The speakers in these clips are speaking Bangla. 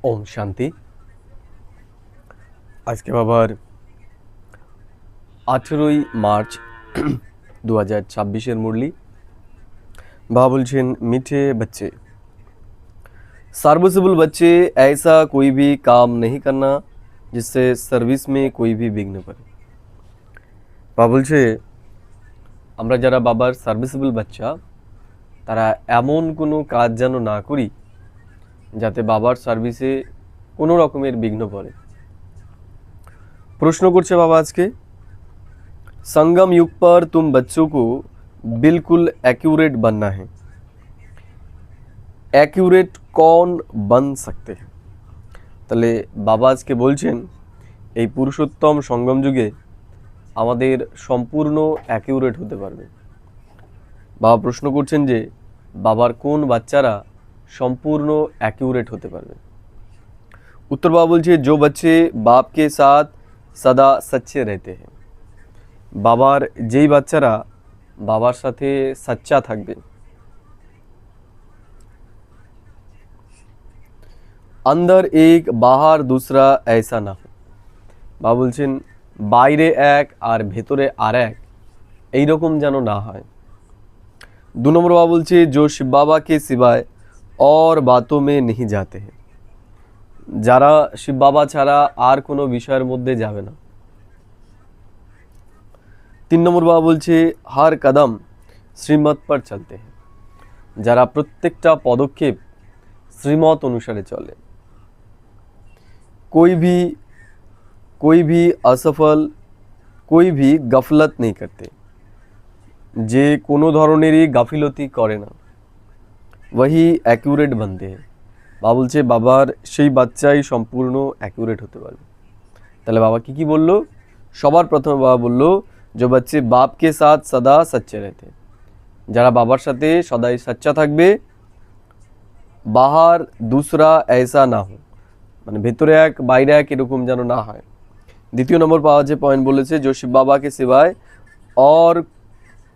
ओम शांति। आज के बाबार 18 मार्च 2026 मुरली बाबा बोलছেন मीठे बच्चे, सर्विसेबल बच्चे ऐसा कोई भी काम नहीं करना जिससे सर्विस में कोई भी विघ्न पड़े। बाबा বলছে আমরা যারা বাবার সার্ভিসেবল বাচ্চা তারা এমন কোনো কাজ যেন না করি যাতে বাবার সার্ভিসে কোনো রকমের বিঘ্ন পড়ে। प्रश्न করছে बाबा आज के संगम युग पर तुम बच्चों को बिल्कुल एक्यूरेट बनना है। एक्यूरेट कौन बन सकते हैं? তাহলে বাবা আজকে বলছেন এই পুরুষোত্তম সঙ্গম যুগে আমাদের সম্পূর্ণ অ্যাকিউরেট হতে পারবে। বাবা প্রশ্ন করছেন যে বাবার কোন বাচ্চারা সম্পূর্ণ অ্যাকিউরেট হতে পারবে। उत्तर बाबा बोलছে जो बच्चे बाप के साथ सदा सच्चे रहते हैं, बाबार যেই বাচ্চারা বাবার সাথে সচ্চা থাকবে, अंदर एक बाहर दूसरा ऐसा ना हो। বাবা বলছেন বাইরে এক আর ভেতরে আর এক এইরকম যেন না হয়। 2 নম্বর বাবা বলছে जो शिव बाबा के सिवाय और बातों में नहीं जाते हैं, যারা শিব বাবা ছাড়া আর কোনো বিষয়ের মধ্যে যাবে না। 3 নম্বর বাবা বলছে हर कदम শ্রীমত पर चलते हैं, যারা প্রত্যেকটা পদক্ষেপ শ্রীমত অনুসারে চলে। कोई भी असफल कोई भी गफलत नहीं करते, যে কোনো ধরনেরই গাফিলতি করে না, वही एक्यूरेट बनते हैं। বাবা বলছে বাবার সেই বাচ্চাই সম্পূর্ণ অ্যাকিউরেট হতে পারবে। তাহলে বাবা কি বলল? সবার প্রথমে বাবা বলল যে বাচ্চে বাপ কে সাথ সদা সচ্চে रहते, যারা বাবার সাথে সদাই সচ্চা থাকবে। বাহার দুসরা ऐसा না हो, মানে ভেতরে এক বাইরে এক এরকম যেন না হয়। দ্বিতীয় নম্বর পাওয়া যে পয়েন্ট বলেছে जो शिव बाबा के सिवाय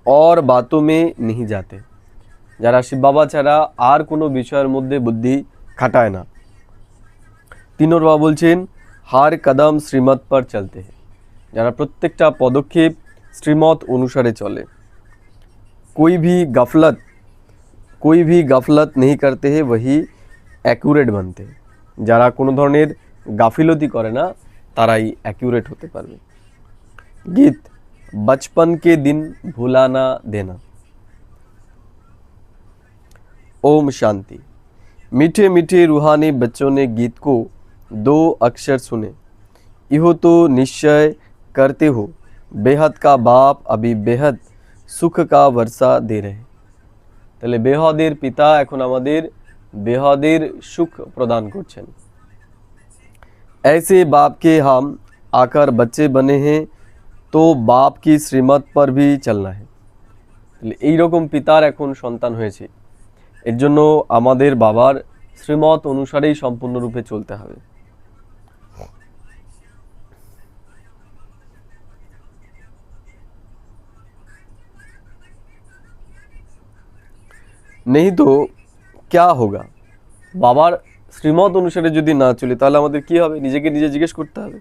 और बातों में नहीं जाते, যারা শিব বাবা ছাড়া আর কোনো বিষয়ের মধ্যে বুদ্ধি খাটায় না। 3 নম্বর বাবা বলছেন हर कदम श्रीमत पर चलते हैं, যারা প্রত্যেকটা পদক্ষেপ শ্রীমত অনুসারে চলে। कोई भी गफलत नहीं करते हैं, वही एक्यूरेट बनते हैं, যারা কোনো ধরনের গাফিলতি করে না তারাই एक्यूरेट হতে পারবে। गीत बचपन के दिन भुलाना देना। ओम शांति। मीठे मीठे रूहानी बच्चों ने गीत को 2 अक्षर सुने, इहो तो निश्चय करते हो बेहद का बाप अभी बेहद सुख का वर्षा दे रहे। তাহলে বেহদের পিতা এখন আমাদের বেহদের সুখ প্রদান করছেন। ऐसे बाप के हम आकर बच्चे बने हैं, तो बाप की श्रीमत पर भी चलना है। তাহলে এই রকম পিতার এখন সন্তান হয়েছে, এর জন্য আমাদের বাবার শ্রীমত অনুসারেই সম্পূর্ণরূপে চলতে হবে। नहीं तो क्या होगा? বাবার শ্রীমত অনুসারে যদি না চলে তাহলে আমাদের কি হবে নিজেকে নিজে জিজ্ঞেস করতে হবে।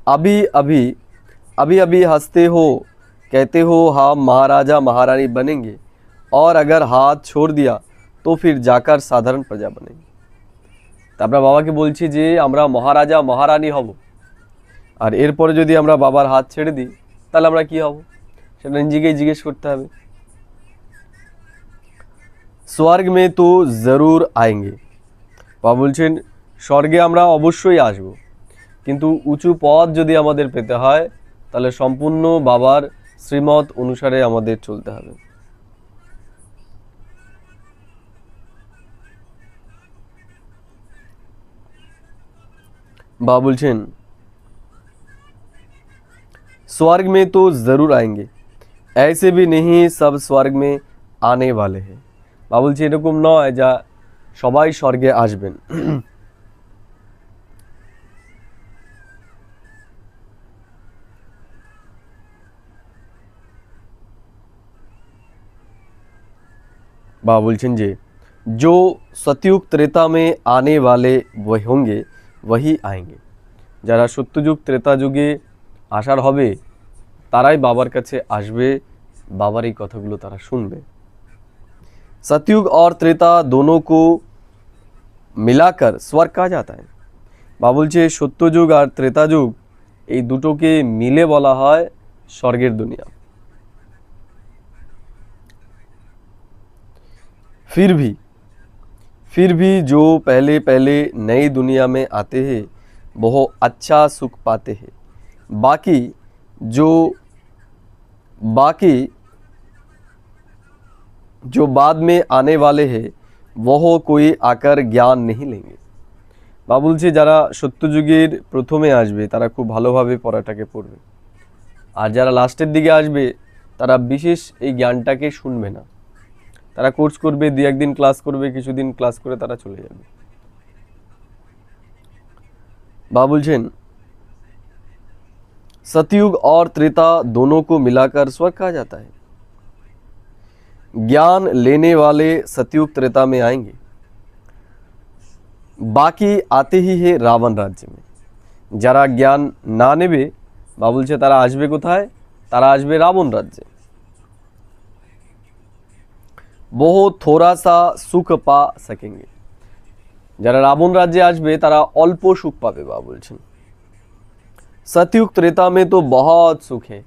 अभी अभी अभी अभी हंसते हो, कहते हो हम महाराजा महारानी बनेंगे, और अगर हाथ छोड़ दिया तो फिर जाकर साधारण प्रजा बनेंगे। আমরা বাবাকে বলছি যে আমরা মহারাজা মহারানী হব, আর এরপরে যদি আমরা বাবার হাত ছেড়ে দিই তাহলে আমরা কি হব সেটা নিজেকেই জিজ্ঞেস করতে হবে। স্বর্গ में तो जरूर आएंगे, বাবা বলছেন স্বর্গে আমরা অবশ্যই আসব, কিন্তু উঁচু পদ যদি আমাদের পেতে হয় তাহলে সম্পূর্ণ বাবার শ্রীমত অনুসারে আমাদের চলতে হবে। बाबा बोलছেন स्वर्ग में तो ज़रूर आएंगे, ऐसे भी नहीं सब स्वर्ग में आने वाले हैं। बाबा बोलছে এরকম নয় যা সবাই স্বর্গে আসবেন। বাবা বলছেন যে जो सतयुग त्रेता में आने वाले वही होंगे वही आएंगे। যারা সত্যযুগ ত্রেতা যুগে আসার হবে তারাই বাবার কাছে আসবে, বাবার এই কথাগুলো তারা শুনবে। सतयुग और त्रेता दोनों को मिलाकर स्वर्ग कहा जाता है। বাবা বলছে সত্যযুগ আর ত্রেতা যুগ এই দুটোকে মিলে বলা হয় স্বর্গের দুনিয়া। फिर भी जो पहले पहले नई दुनिया में आते हैं वो अच्छा सुख पाते हैं। बाकी जो बाद में आने वाले हैं वह कोई आकर ज्ञान नहीं लेंगे। বাবা বলছে যারা সত্যযুগের প্রথমে আসবে তারা খুব ভালোভাবে পড়াটাকে পড়বে, আর যারা লাস্টের দিকে আসবে তারা বিশেষ এই জ্ঞানটাকে শুনবে না। তারা কোর্স করবে, দু একদিন ক্লাস করবে, কিছুদিন ক্লাস করে তারা চলে যাবে। বাবা বলছেন सतयुग और त्रेता दोनों को मिलाकर स्वर्ग कहा जाता है। ज्ञान लेने वाले सतयुग त्रेता में आएंगे, बाकी आते ही है रावण राज्य में। যারা জ্ঞান না নেবে বাবা বলছে তারা আসবে কোথায়? তারা আসবে রাবণ রাজ্যে। वो थोड़ा सा सुख पा सकेंगे। যারা রাবণ রাজ্যে আসবে তারা অল্প সুখ পাবে বাবা বলছেন। सतयुग त्रेता में तो बहुत सुख है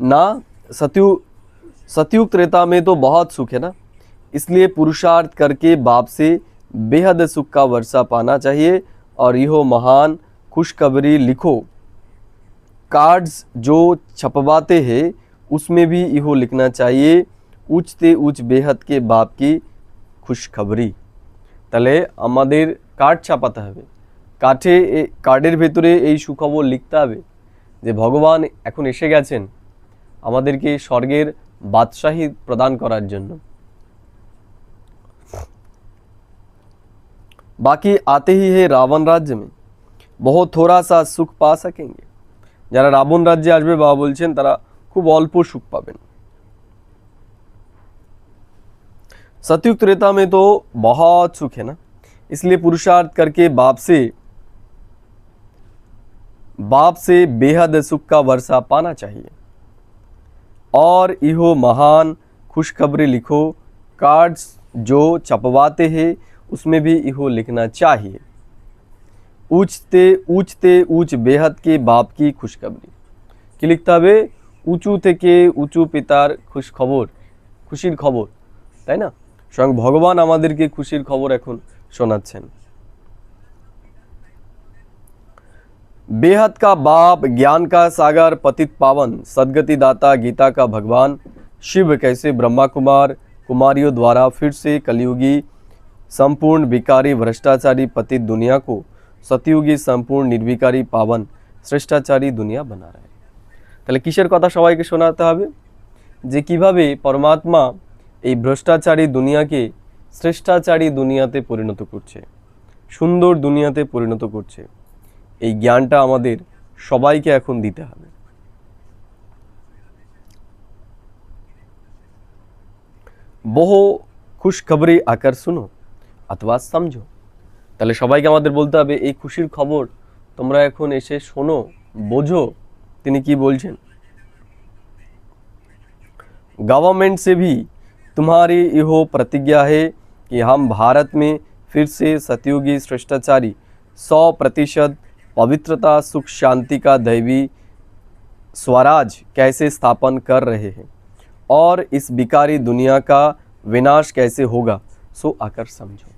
ना, सतयुग त्रेता में तो बहुत सुख है ना, इसलिए पुरुषार्थ करके बाप से बेहद सुख का वर्षा पाना चाहिए। और यह महान खुशखबरी लिखो। कार्ड्स जो छपवाते हैं उसमें भी यह लिखना चाहिए, উচতে উচ বেহাদকে বাপ কি খুশখবরি। তাহলে আমাদের কার্ড ছাপাতে হবে, কার্ডের ভেতরে এই সুখবর লিখতে হবে যে ভগবান এখন এসে গেছেন আমাদেরকে স্বর্গের বাদশাহী প্রদান করার জন্য। বাকি आते ही है रावण राज्य में बहुत थोड़ा सा सुख पा सकेंगे। যারা রাবণ রাজ্যে আসবে বাবা বলছেন তারা খুব অল্প সুখ পাবেন। सतयुग त्रेता में तो बहुत सुख है ना, इसलिए पुरुषार्थ करके बाप से बेहद सुख का वर्षा पाना चाहिए। और यह महान खुशखबरी लिखो। कार्ड्स जो छपवाते हैं उसमें भी यह लिखना चाहिए, ऊंचते ऊंच बेहद के बाप की खुशखबरी। कि लिखते হবে উঁচু থেকে উঁচু পিতার খুশির খবর, তাই না? স্বয়ং ভগবান আমাদেরকে খুশির খবর এখন শোনাচ্ছেন। बेहद का बाप, ज्ञान का सागर, पतित पावन, सदगति दाता, गीता का भगवान शिव कैसे ब्रह्मा कुमार कुमारियों द्वारा फिर से कलयुगी संपूर्ण विकारी भ्रष्टाचारी पतित दुनिया को सतयुगी संपूर्ण निर्विकारी पावन श्रेष्ठाचारी दुनिया बना रहे। তাহলে কিসের কথা সবাইকে শোনাতে হবে? যে কিভাবে পরমাত্মা এই ভ্রষ্টাচারী দুনিয়াকে শ্রেষ্ঠাচারী দুনিয়াতে পরিণত করছে, সুন্দর দুনিয়াতে পরিণত করছে। এই জ্ঞানটা আমাদের সবাইকে এখন দিতে হবে। বহু খুশখবরি আকার শুনো অথবা সমঝো। তাহলে সবাইকে আমাদের বলতে হবে এই খুশির খবর তোমরা এখন এসে শোনো, বোঝো তিনি কি বলছেন। गवर्नमेंट से भी तुम्हारी यह प्रतिज्ञा है कि हम भारत में फिर से सतयुगी श्रेष्ठाचारी 100% पवित्रता, सुख, शांति का दैवी स्वराज कैसे स्थापन कर रहे हैं और इस विकारी दुनिया का विनाश कैसे होगा सो आकर समझो।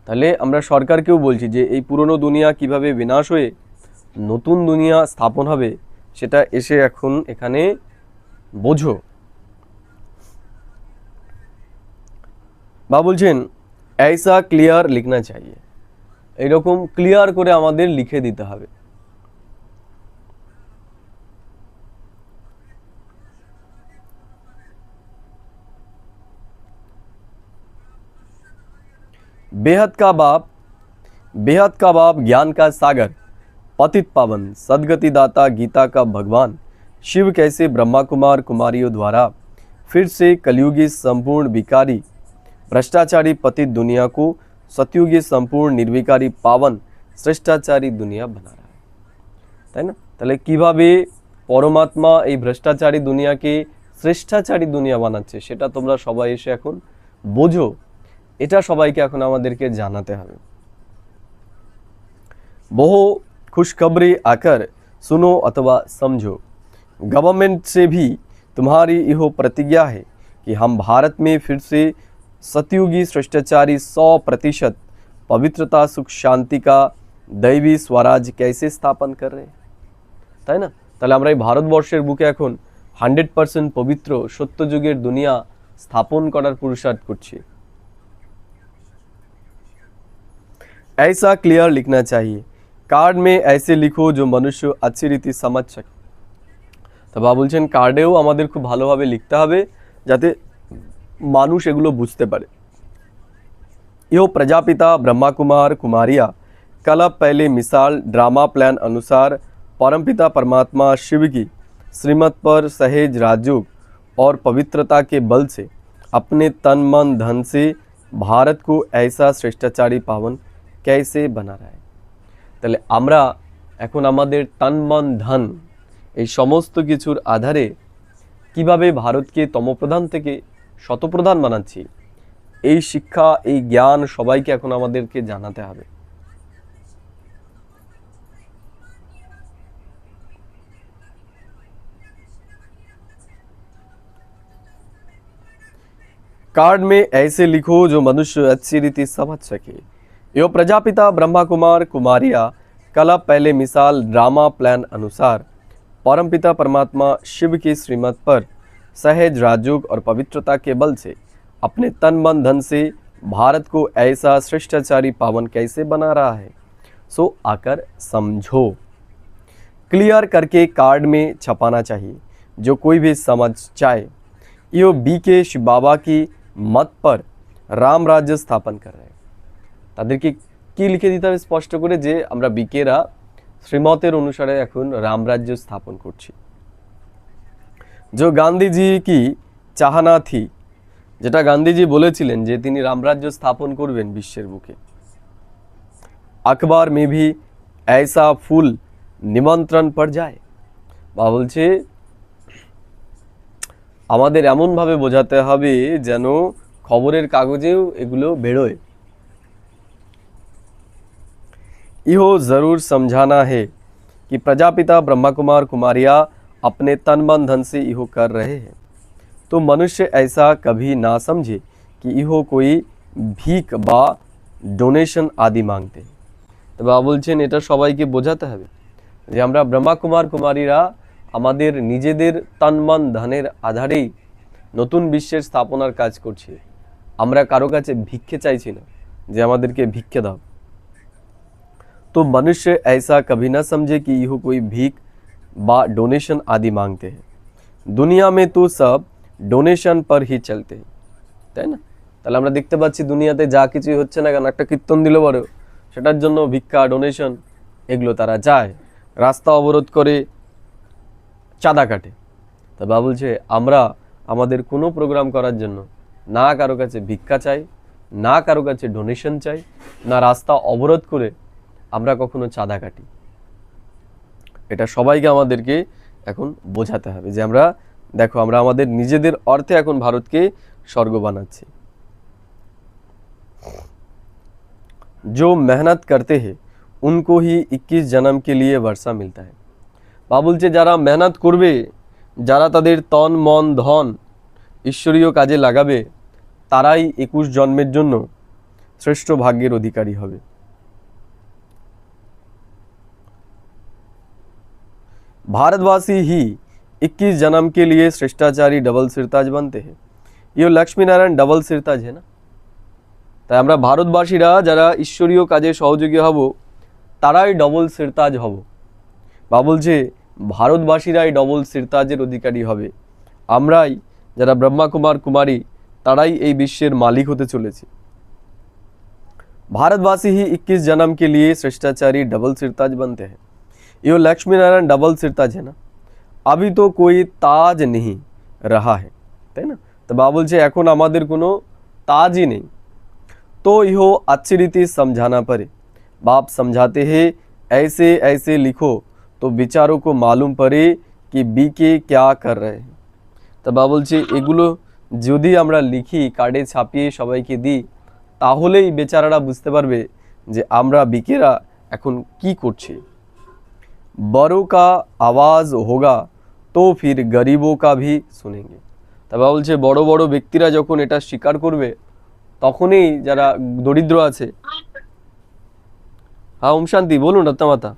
তাহলে আমরা সরকারকেও বলছি যে এই পুরনো দুনিয়া কিভাবে বিনাশ হয়ে নতুন দুনিয়া স্থাপন হবে সেটা এসে এখন এখানে বোঝো। বা বলছেন ऐसा क्लियर लिखना चाहिए, এরকম ক্লিয়ার করে আমাদের লিখে দিতে হবে। बेहद का बाप, ज्ञान का सागर, पतित पावन, सदगति दाता, गीता का भगवान शिव कैसे ब्रह्मा कुमार कुमारियों द्वारा फिर से कलयुगी संपूर्ण विकारी भ्रष्टाचारी पतित दुनिया को सतयुगी संपूर्ण निर्विकारी पावन শ্রেষ্টাচারী দুনিয়া বানা रहा है, তাই না? তাহলে কিভাবে পরমাত্মা এই ভ্রষ্টাচারী দুনিয়াকে শ্রেষ্টাচারী দুনিয়া বানাচ্ছে সেটা তোমরা সবাই এসে এখন বোঝো, এটা সবাইকে এখন আমাদেরকে জানাতে হবে। বহু खुशखबरी आकर सुनो अथवा समझो, गवर्नमेंट से भी तुम्हारी यह प्रतिज्ञा है कि हम भारत में फिर से सतयुगी श्रेष्टाचारी 100% पवित्रता सुख शांति का दैवी स्वराज कैसे स्थापन कर रहे हैं, তাই না? তাহলে আমরা এই ভারতবর্ষের বুকে এখন 100% পবিত্র সত্যযুগের দুনিয়া স্থাপন করার পুরুষার্থ করছি। ऐसा क्लियर लिखना चाहिए, कार्ड में ऐसे लिखो जो मनुष्य अच्छी रीति समझ सके। তো বাবা বলছেন কার্ডেও আমাদের খুব ভালোভাবে লিখতে হবে যাতে মানুষ এগুলো বুঝতে পারে। यो प्रजापिता ब्रह्मा कुमार कुमारिया कल पहले मिसाल ड्रामा प्लान अनुसार परमपिता परमात्मा शिव की श्रीमत पर सहेज राजयोग और पवित्रता के बल से अपने तन मन धन से भारत को ऐसा श्रेष्ठाचारी पावन कैसे बना रहा है। তাহলে আমরা এখন আমাদের তন মন ধন এই সমস্ত কিছুর আধারে কিভাবে ভারতকে তমপ্রধান থেকে শতপ্রধান বানাচ্ছি, এই শিক্ষা এই জ্ঞান সবাইকে এখন আমাদেরকে জানাতে হবে। कार्ड में ऐसे लिखो जो मनुष्य अच्छी रीति समझ सके। यो प्रजापिता ब्रह्मा कुमार कुमारिया कल पहले मिसाल ड्रामा प्लान अनुसार परमपिता परमात्मा शिव की श्रीमत पर सहज राजयोग और पवित्रता के बल से अपने तन मन धन से भारत को ऐसा श्रेष्ठाचारी पावन कैसे बना रहा है, सो आकर समझो। क्लियर करके कार्ड में छपाना चाहिए, जो कोई भी समझ चाहे। यो बीके शिव बाबा की मत पर राम राज्य स्थापन कर रहे हैं। তাদেরকে কি লিখে দিতে হবে স্পষ্ট করে যে আমরা বিকেরা শ্রীমতের অনুসারে এখন রামরাজ্য স্থাপন করছি। जो गांधीजी की चाहना थी, যেটা গান্ধীজি বলেছিলেন যে তিনি রামরাজ্য স্থাপন করবেন বিশ্বের বুকে। अखबार में भी ऐसा फूल निमंत्रण पड़ जाए, বা বলছে আমাদের এমনভাবে বোঝাতে হবে যেন খবরের কাগজেও এগুলো বেরোয়। इहो ज़रूर समझाना है कि प्रजापिता ब्रह्मा कुमार कुमारिया अपने तन मन धन से इहो कर रहे हैं, तो मनुष्य ऐसा कभी ना समझे कि इहो कोई भीख बा डोनेशन आदि मांगते हैं। तो बाबा বলছেন এটা সবাইকে বোঝাতে হবে যে আমরা ব্রহ্মা কুমার কুমারীরা আমাদের নিজেদের তন মন ধনের আধারেই নতুন বিশ্বের স্থাপনার কাজ করছি। আমরা কারো কাছে ভিক্ষে চাইছি না যে আমাদেরকে ভিক্ষে দাও। तो मनुष्य ऐसा कभी ना समझे कि यह कोई भीख बा डोनेशन आदि मांगते हैं। दुनिया में तो सब डोनेशन पर ही चलते हैं, তাই না? তাহলে আমরা দেখতে পাচ্ছি দুনিয়াতে যা কিছুই হচ্ছে না কেন একটা কীর্তন দিল বড় সেটার জন্য ভিক্ষা ডোনেশন এগুলো তারা চায়, রাস্তা অবরোধ করে চাঁদা কাটে। তা বাবা বলছে আমরা আমাদের কোনো প্রোগ্রাম করার জন্য না কারো কাছে ভিক্ষা চাই, না কারো কাছে ডোনেশন চাই, না রাস্তা অবরোধ করে আমরা কখনো চাঁদা কাটি। এটা সবাইকে আমাদেরকে এখন বোঝাতে হবে যে আমরা দেখো আমরা আমাদের নিজেদের অর্থে এখন ভারতকে স্বর্গ বানাচ্ছি। जो मेहनत करते हैं उनको ही 21 जन्म के लिए वर्षा मिलता है। বাবা বলছে যারা মেহনত করবে, যারা তাদের তন মন ধন ঈশ্বরীয় কাজে লাগাবে তারাই 21 জন্মের জন্য শ্রেষ্ঠ ভাগ্যের অধিকারী হবে। भारतवासी ही 21 जन्म के लिए श्रेष्ठाचारी डबल सिरताज बनते हैं। ये लक्ष्मी नारायण डबल सिरताज है ना। তাই আমরা ভারতবাসীরা যারা ঈশ্বরীয় কাজে সহযোগী হব তারাই ডবল সিরতাজ হব। বা বলছে ভারতবাসীরাই ডবল সিরতাজের অধিকারী হবে, আমরাই যারা ব্রহ্মা কুমার কুমারী তারাই এই বিশ্বের মালিক হতে চলেছি। भारतवासी ही 21 जन्म के लिए श्रेष्ठाचारी डबल सिरताज बनते हैं। ये लक्ष्मी नारायण डबल सिरताज है ना। अभी तो कोई ताज नहीं रहा है, তাই না? তো বাবা বলছে এখন আমাদের কোনো ताज ही नहीं। तो इहो अच्छी रीति समझाना पड़े। बाप समझाते हैं ऐसे ऐसे लिखो तो बेचारों को मालूम पड़े कि बीके क्या कर रहे हैं। তা বাবা বলছে এগুলো যদি আমরা লিখি কার্ডে ছাপিয়ে সবাইকে দিই তাহলেই বেচারারা বুঝতে পারবে যে আমরা বিকেরা এখন কি করছি। बड़ों का आवाज़ होगा तो फिर गरीबों का भी सुनेंगे। তা বাবা বলছে বড় বড় ব্যক্তিরা যখন এটা স্বীকার করবে তখনই যারা দরিদ্র আছে। হ্যাঁ ওম শান্তি বলুন রত্নমাতা।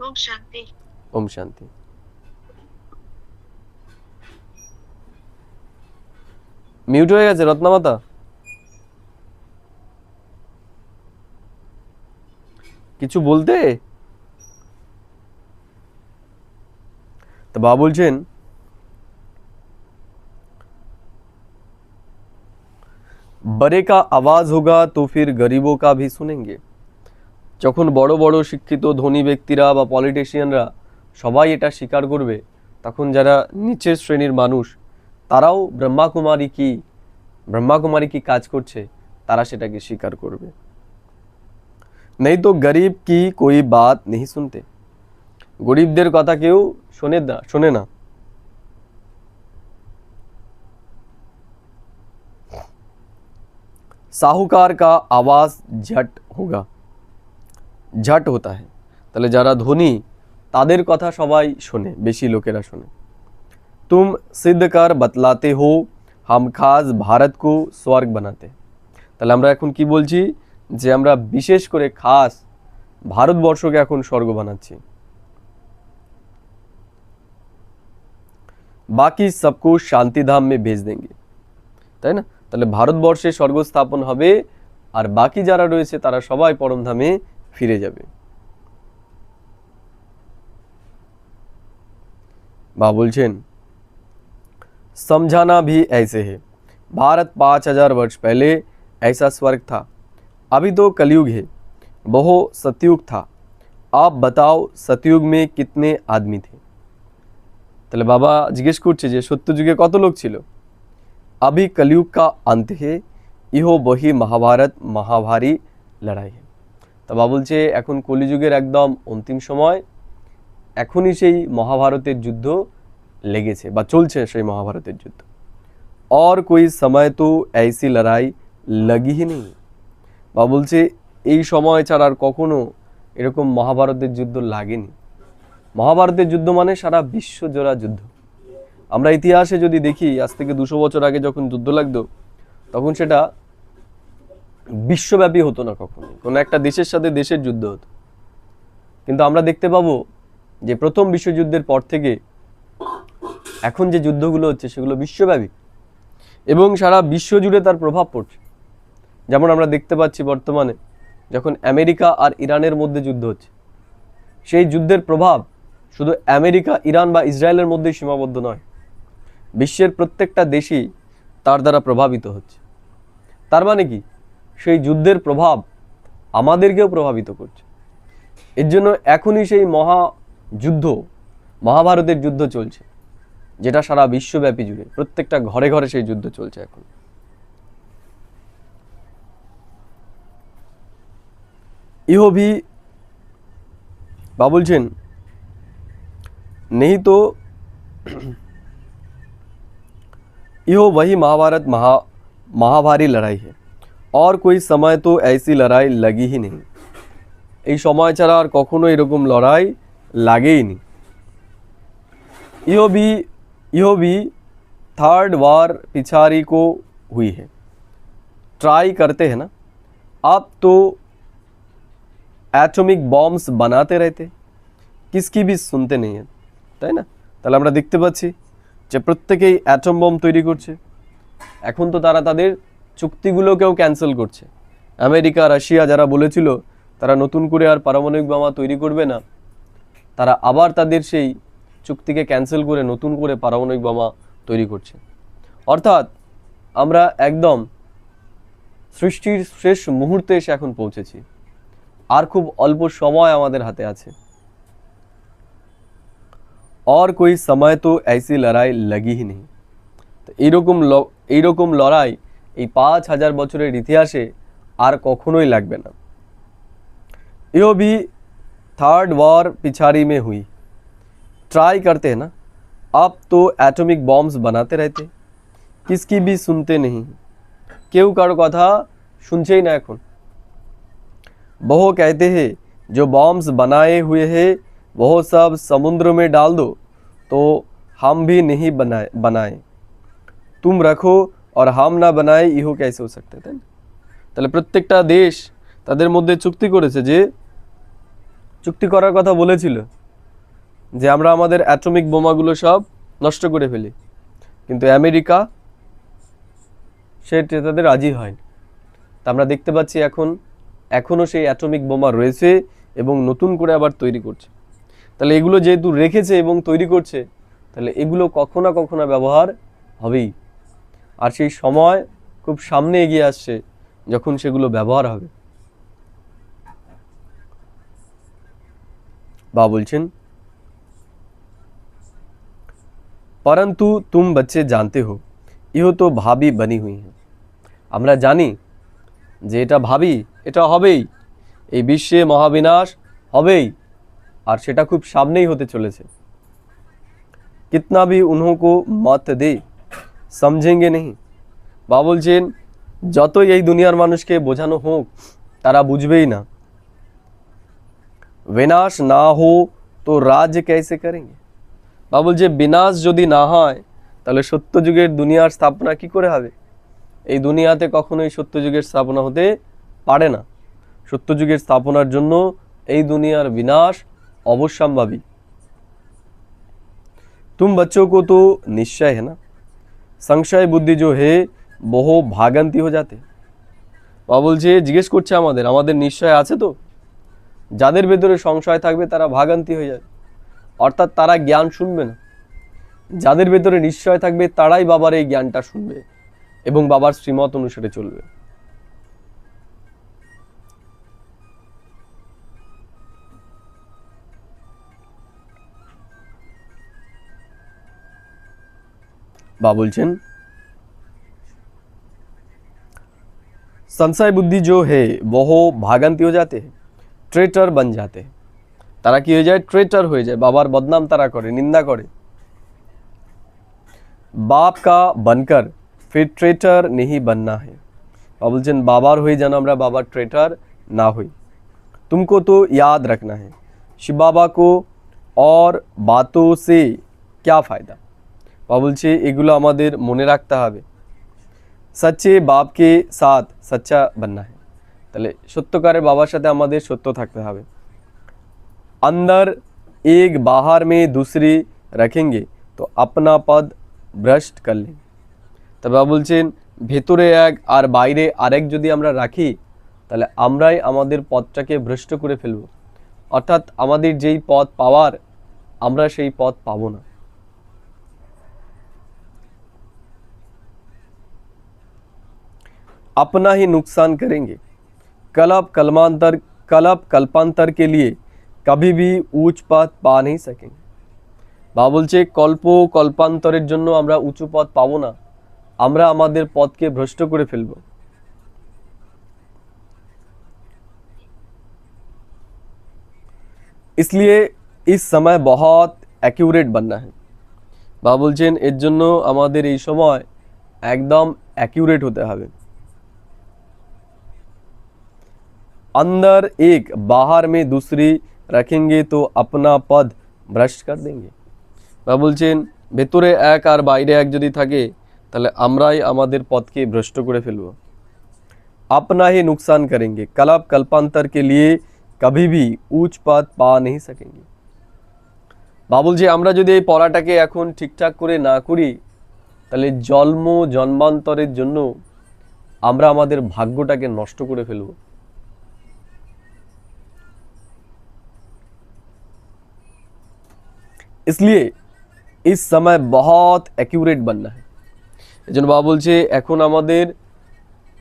ओम शांति। ওম শান্তি। মিউট হয়ে গেছে রত্নমাতা, কিছু বলতে? তো বাবা বলছেন बड़े का आवाज़ होगा तो फिर गरीबों का भी सुनेंगे। যখন বড় বড় শিক্ষিত ধনী ব্যক্তিরা বা পলিটিশিয়ানরা সবাই এটা স্বীকার করবে তখন যারা নিচের শ্রেণীর মানুষ তারাও ব্রহ্মা কুমারী কি কাজ করছে তারা সেটাকে স্বীকার করবে। नहीं तो गरीब की कोई बात नहीं सुनते। গরিবদের কথা কেউ শোনে না। साहूकार का आवाज झट होगा। झट होता है তাহলে যারা ধনী তাদের কথা সবাই শোনে, বেশি লোকেরা শোনে। तुम सिद्ध कर बतलाते हो हम खास भारत को स्वर्ग बनाते। তাহলে আমরা এখন কি বলছি যে আমরা বিশেষ করে খাস ভারতবর্ষকে এখন স্বর্গ বানাচ্ছি। বাকি सबको शांति धाम में भेज देंगे। তাই না? তাহলে ভারতবর্ষে স্বর্গ স্থাপন হবে আর বাকি যারা রয়েছে তারা সবাই পরমধামে ফিরে যাবে। বা বলছেন समझाना भी ऐसे है। भारत 5000 वर्ष पहले ऐसा स्वर्ग था, अभी तो कलयुग है, वो सतयुग था। आप बताओ सतयुग में कितने आदमी थे। তাহলে বাবা জিজ্ঞেস করছে যে সত্যযুগে কত লোক ছিল। अभी कलयुग का अंत है, इहो वही महाभारत महाभारी लड़ाई है। তা বাবা বলছে এখন কলিযুগের একদম অন্তিম সময়, এখনই সেই মহাভারতের যুদ্ধ লেগেছে বা চলছে সেই মহাভারতের যুদ্ধ। और कोई समय तो ऐसी लड़ाई लगी ही नहीं। বা বলছে এই সময় ছাড়া আর কখনো এরকম মহাভারতের যুদ্ধ লাগেনি। মহাভারতের যুদ্ধ মানে সারা বিশ্ব জোড়া যুদ্ধ। আমরা ইতিহাসে যদি দেখি আজ থেকে 200 বছর আগে যখন যুদ্ধ লাগতো তখন সেটা বিশ্বব্যাপী হতো না, কখনো কোনো একটা দেশের সাথে দেশের যুদ্ধ হতো। কিন্তু আমরা দেখতে পাবো যে প্রথম বিশ্বযুদ্ধের পর থেকে এখন যে যুদ্ধগুলো হচ্ছে সেগুলো বিশ্বব্যাপী এবং সারা বিশ্ব জুড়ে তার প্রভাব পড়ছে। যেমন আমরা দেখতে পাচ্ছি বর্তমানে যখন আমেরিকা আর ইরানের মধ্যে যুদ্ধ হচ্ছে, সেই যুদ্ধের প্রভাব শুধু আমেরিকা, ইরান বা ইসরায়েলের মধ্যেই সীমাবদ্ধ নয়, বিশ্বের প্রত্যেকটা দেশই তার দ্বারা প্রভাবিত হচ্ছে। তার মানে কি সেই যুদ্ধের প্রভাব আমাদেরকেও প্রভাবিত করছে। এর জন্য এখনই সেই মহাভারতের যুদ্ধ চলছে, যেটা সারা বিশ্বব্যাপী জুড়ে প্রত্যেকটা ঘরে ঘরে সেই যুদ্ধ চলছে এখন। ইহো ভি বা বলছেন नहीं तो इहो वही महाभारत महाभारी लड़ाई है और कोई समय तो ऐसी लड़ाई लगी ही नहीं। এই সময় ছাড়া আর কখনো এরকম লড়াই লাগেই নি। इहो भी थर्ड वार पिछाड़ी को हुई है। ट्राई करते हैं ना, अब तो एटॉमिक बॉम्ब्स बनाते रहते, किसकी भी सुनते नहीं है। তাই না? তাহলে আমরা দেখতে পাচ্ছি যে প্রত্যেকেই অ্যাটম বম তৈরি করছে। এখন তো তারা তাদের চুক্তিগুলোকেও ক্যান্সেল করছে। আমেরিকা, রাশিয়া যারা বলেছিল তারা নতুন করে আর পারমাণবিক বোমা তৈরি করবে না, তারা আবার তাদের সেই চুক্তিকে ক্যান্সেল করে নতুন করে পারমাণবিক বোমা তৈরি করছে। অর্থাৎ আমরা একদম সৃষ্টির শেষ মুহূর্তে এসে এখন পৌঁছেছি, আর খুব অল্প সময় আমাদের হাতে আছে। और कोई समय तो ऐसी लड़ाई लगी ही नहीं। তো এইরকম এই রকম লড়াই এই 5000 বছরের ইতিহাসে আর কখনোই লাগবে না। यो भी थर्ड वॉर पिछाड़ी में हुई। ट्राई करते हैं ना, अब तो एटॉमिक बॉम्ब्स बनाते रहते, किसकी भी सुनते नहीं, केउ कारो कथा सुनछेई ना एखन। वो कहते हैं जो बॉम्ब्स बनाए हुए हैं वो सब समुद्र में डाल दो तो हम भी नहीं बनाए तुम रखो और हम ना बनाए, इहो कैसे हो सकते थे। তাহলে প্রত্যেকটা দেশ তাদের মধ্যে চুক্তি করেছে, যে চুক্তি করার কথা বলেছিল যে আমরা আমাদের অ্যাটমিক বোমাগুলো সব নষ্ট করে ফেলি, কিন্তু আমেরিকা সেটা তাদের রাজি হয়নি। তা আমরা দেখতে পাচ্ছি এখনও সেই অ্যাটমিক বোমা রয়েছে এবং নতুন করে আবার তৈরি করছে। তাহলে এগুলো যেহেতু রেখেছে এবং তৈরি করছে, তাহলে এগুলো কখনো না কখনো ব্যবহার হবেই। আর সেই সময় খুব সামনে এগিয়ে আসছে যখন সেগুলো ব্যবহার হবে। বা বলছেন परंतु तुम बच्चे जानते हो इहो तो भाभी बनी हुई है। আমরা জানি যে এটা ভাবি, এটা হবেই, এই বিশ্বে মহাবিনাশ হবেই, আর সেটা খুব সামনেই হতে চলেছে। कितना भी उन्हों को मत दे समझेंगे नहीं। বা বলছেন যতই এই দুনিয়ার মানুষকে বোঝানো হোক তারা বুঝবেই না। विनाश ना हो तो राज्य कैसे करेंगे। বা বলছে বিনাশ যদি না হয় তাহলে সত্যযুগের দুনিয়ার স্থাপনা কি করে হবে। এই দুনিয়াতে কখনোই সত্যযুগের স্থাপনা হতে পারে না। সত্যযুগের স্থাপনার জন্য এই দুনিয়ার বিনাশ অবশ্যম্ভাবী। तुम बच्चों को तो निश्चय है ना, संशय बुद्धि जो है বহু ভাগান্তি হয়ে যাতে। বা বলছে জিজ্ঞেস করছে আমাদের নিশ্চয় আছে তো। যাদের ভেতরে সংশয় থাকবে তারা ভাগান্তি হয়ে যাবে, অর্থাৎ তারা জ্ঞান শুনবে না। যাদের ভেতরে নিশ্চয় থাকবে তারাই বাবার এই জ্ঞানটা শুনবে এবং বাবার শ্রীমত অনুসারে চলবে। বা বলছেন संशय बुद्धि जो है वो भागंती हो जाते हैं, ट्रेटर बन जाते हैं। तारा की हो जाए, ट्रेटर हो जाए, बाबार बदनाम तारा करे, निंदा करे। बाप का बनकर फिर ट्रेटर नहीं बनना है। बोलছেন बाबार हुई যেন আমরা बाबार ट्रेटर ना हुई। तुमको तो याद रखना है शिव बाबा को और बातों से क्या फ़ायदा। बोलছে এগুলো আমাদের মনে রাখতে হবে। सच्चे बाप के साथ सच्चा बनना है। তাহলে সত্যকারের বাবার সাথে আমাদের সত্য থাকতে হবে। अंदर एक बाहर में दूसरी रखेंगे तो अपना पद भ्रष्ट कर लेंगे। তবে বলছেন ভেতরে এক আর বাইরে আরেক যদি আমরা রাখি তাহলে আমরাই আমাদের পথটাকে ভ্রষ্ট করে ফেলব, অর্থাৎ আমাদের যেই পথ পাওয়ার আমরা সেই পথ পাবো না। अपना ही नुकसान करेंगे, कल्प कल्पांतर के लिए कभी भी ऊंच पद पा नहीं सकेंगे। বা বলছে কল্প কল্পান্তরের জন্য আমরা উঁচু পথ পাবো না, আমরা আমাদের পথকে ভ্রষ্ট করে ফেলব। इसलिए इस समय बहुत एक्यूरेट बनना है। বা বলছেন এর জন্য আমাদের এই সময় একদম অ্যাকিউরেট হতে হবে। अंदर एक बाहर में दूसरी रखेंगे तो अपना पद भ्रष्ट कर देंगे। বা বলছেন ভেতরে এক আর বাইরে এক যদি থাকে তাহলে আমরাই আমাদের পথকে ভ্রষ্ট করে ফেলব। अपना ही नुकसान करेंगे, कल्प कल्पांतर के लिए कभी भी ऊंच पद पा नहीं सकेंगे। বা বলছে আমরা যদি এই পড়াটাকে এখন ঠিকঠাক করে না করি তাহলে জন্মান্তরের জন্য আমরা আমাদের ভাগ্যটাকে নষ্ট করে ফেলব। इसलिए इस समय बहुत एक्यूरेट बनना है। এজন্য বাবা বলছে এখন আমাদের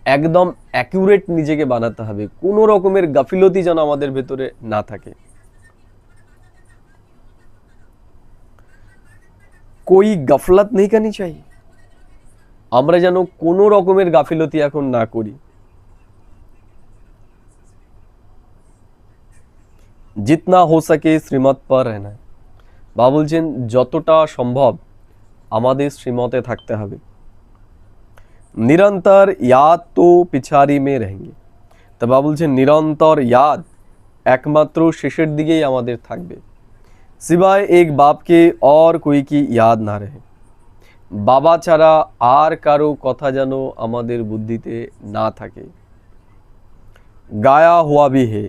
একদম অ্যাকিউরেট নিজেকে বানাতে হবে, কোনো রকমের গাফিলতি যেন আমাদের ভেতরে না থাকে। कोई गफलत नहीं करनी चाहिए, আমরা যেন কোনো রকমের গাফিলতি এখন না করি। जितना हो सके শ্রীমত पर रहना है। বাবা বলছেন যতটা সম্ভব আমাদের শ্রীমতে থাকতে হবে। निरंतर याद तो पिछाड़ी में रहेंगे। তো বাবা বলছেন নিরন্তর याद একমাত্র শেষের দিকেই আমাদের থাকবে। सिवाय एक बाप के और कोई की याद ना रहे। বাবা ছাড়া আর কারো কথা যেন আমাদের বুদ্ধিতে না থাকে। গায়া হুয়া ভি হে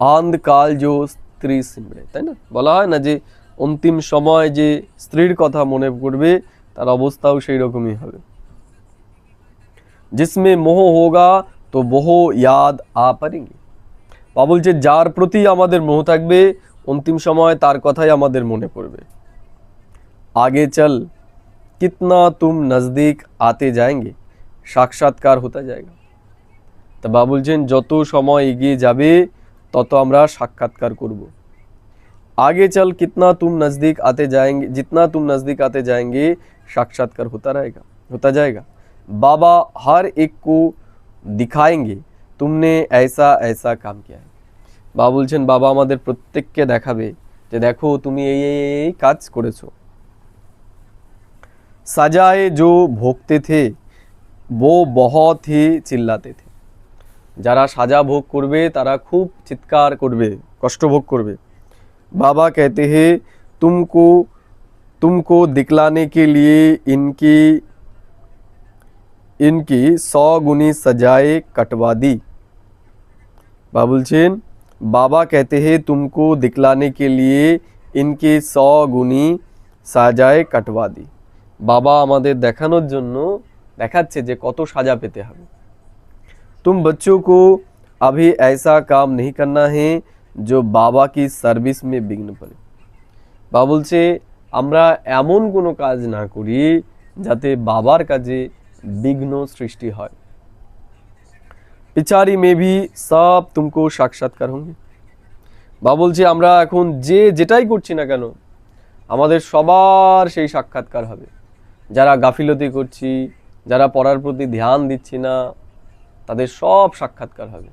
অন্ধকাল जो স্ত্রী সিমরে, তাই না? বলা হয় না যে অন্তিম সময় যে স্ত্রীর কথা মনে করবে তার অবস্থাও সেই রকমই হবে। जिसमें मोह होगा तो वह याद आ पड़ेंगे। বাবা বলছে যার প্রতি আমাদের মোহ থাকবে অন্তিম সময় তার কথাই আমাদের মনে পড়বে। आगे चल कितना तुम नज़दीक आते जाएंगे সাক্ষাৎকার হতে जाएगा। তা বাবা বলছেন যত সময় এগিয়ে যাবে তত আমরা সাক্ষাৎকার করব। आगे चल कितना तुम नज़दीक आते जाएंगे, जितना तुम नज़दीक आते जाएंगे साक्षात्कार होता जाएगा। बाबा हर एक को दिखाएंगे तुमने ऐसा ऐसा काम किया है। বাবা বলছেন বাবা আমাদের প্রত্যেককে দেখাবে যে দেখো তুমি এই কাজ করেছো। सजाए जो भोगते थे वो बहुत ही चिल्लाते थे। যারা সাজা ভোগ করবে তারা খুব চিৎকার করবে, কষ্ট ভোগ করবে। बाबा कहते हैं तुमको दिखलाने के लिए इनकी 100 गुनी सजाए कटवा दी। बाबा बोलছেন बाबा कहते हैं तुमको दिखलाने के लिए इनकी 100 गुनी सजाए कटवा दी। बाबा আমাদের দেখানোর জন্য দেখাচ্ছে যে কত সাজা পেতে হবে। तुम बच्चों को अभी ऐसा काम नहीं करना है जो बाबा की सर्विस में विघ्न पड़े। বাবা বলছে আমরা এমন কোনো কাজ না করি যাতে বাবার কাজে বিঘ্ন সৃষ্টি হয়। पिछाड़ी में भी सब तुमको साक्षात्कार होंगे। বাবা বলছে আমরা এখন যেটাই করছি না কেন আমাদের সবার সেই সাক্ষাৎকার হবে। যারা গাফিলতি করছি, যারা পড়ার প্রতি ধ্যান দিচ্ছি না, তাদের সব সাক্ষাৎকার হবে।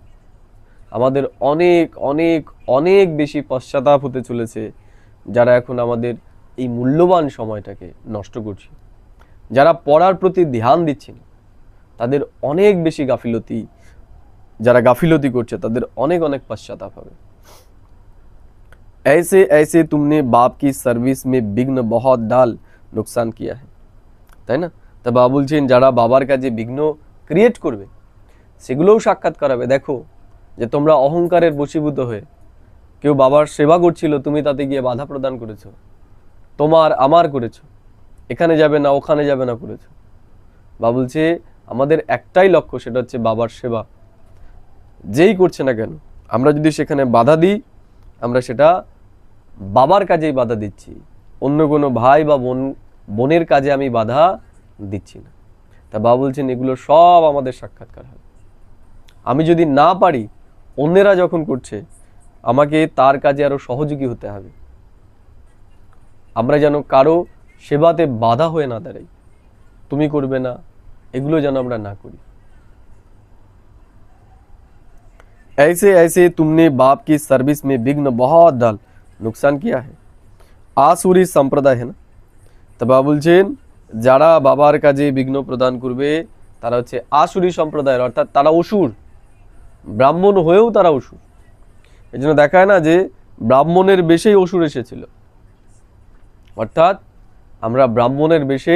আমাদের অনেক অনেক অনেক বেশি পশ্চাতাপ হতে চলেছে যারা এখন আমাদের এই মূল্যবান সময়টাকে নষ্ট করছে। যারা পড়ার প্রতি ধ্যান দিচ্ছে না তাদের অনেক বেশি গাফিলতি, যারা গাফিলতি করছে তাদের অনেক অনেক পশ্চাতাপ হবে। ऐसे ऐसे तुमने बाप की सर्विस में विघ्न बहुत डाल नुकसान किया है। তাই না? তা বাবা বলছেন যারা বাবার কাজে বিঘ্ন ক্রিয়েট করবে সেগুলোও সাক্ষাৎকার হবে। দেখো যে তোমরা অহংকারের বশীভূত হয়ে কেউ বাবার সেবা করছিল, তুমি তাতে গিয়ে বাধা প্রদান করেছো, তোমার আমার করেছো, এখানে যাবে না ওখানে যাবে না করেছো। বাবা বলছে আমাদের একটাই লক্ষ্য, সেটা হচ্ছে বাবার সেবা। যেই করছে না কেন আমরা যদি সেখানে বাধা দিই আমরা সেটা বাবার কাজেই বাধা দিচ্ছি, অন্য কোনো ভাই বা বোনের কাজে আমি বাধা দিচ্ছি না। তা বাবা বলছেন এগুলো সব আমাদের সাক্ষাৎকার হবে। আমি যদি না পারি, অন্যেরা যখন করছে আমাকে তার কাজে আরো সহযোগী হতে হবে। আমরা যেন কারো সেবাতে বাধা হয়ে না দাঁড়াই, তুমি করবে না এগুলো যেন আমরা না করি। ऐसे ऐसे तुमने बाप की सर्विस में विघ्न बहुत डाल नुकसान किया है। आसुरी সম্প্রদায় है ना। তো বাবা বলছেন যারা বাবার কাজে বিঘ্ন প্রদান করবে তারা হচ্ছে আসুরি সম্প্রদায়ের, অর্থাৎ তারা অসুর। ব্রাহ্মণ হয়েও তারা অসুর। এই জন্য দেখায় না যে ব্রাহ্মণের বেশেই অসুর এসেছিল, অর্থাৎ আমরা ব্রাহ্মণের বেশে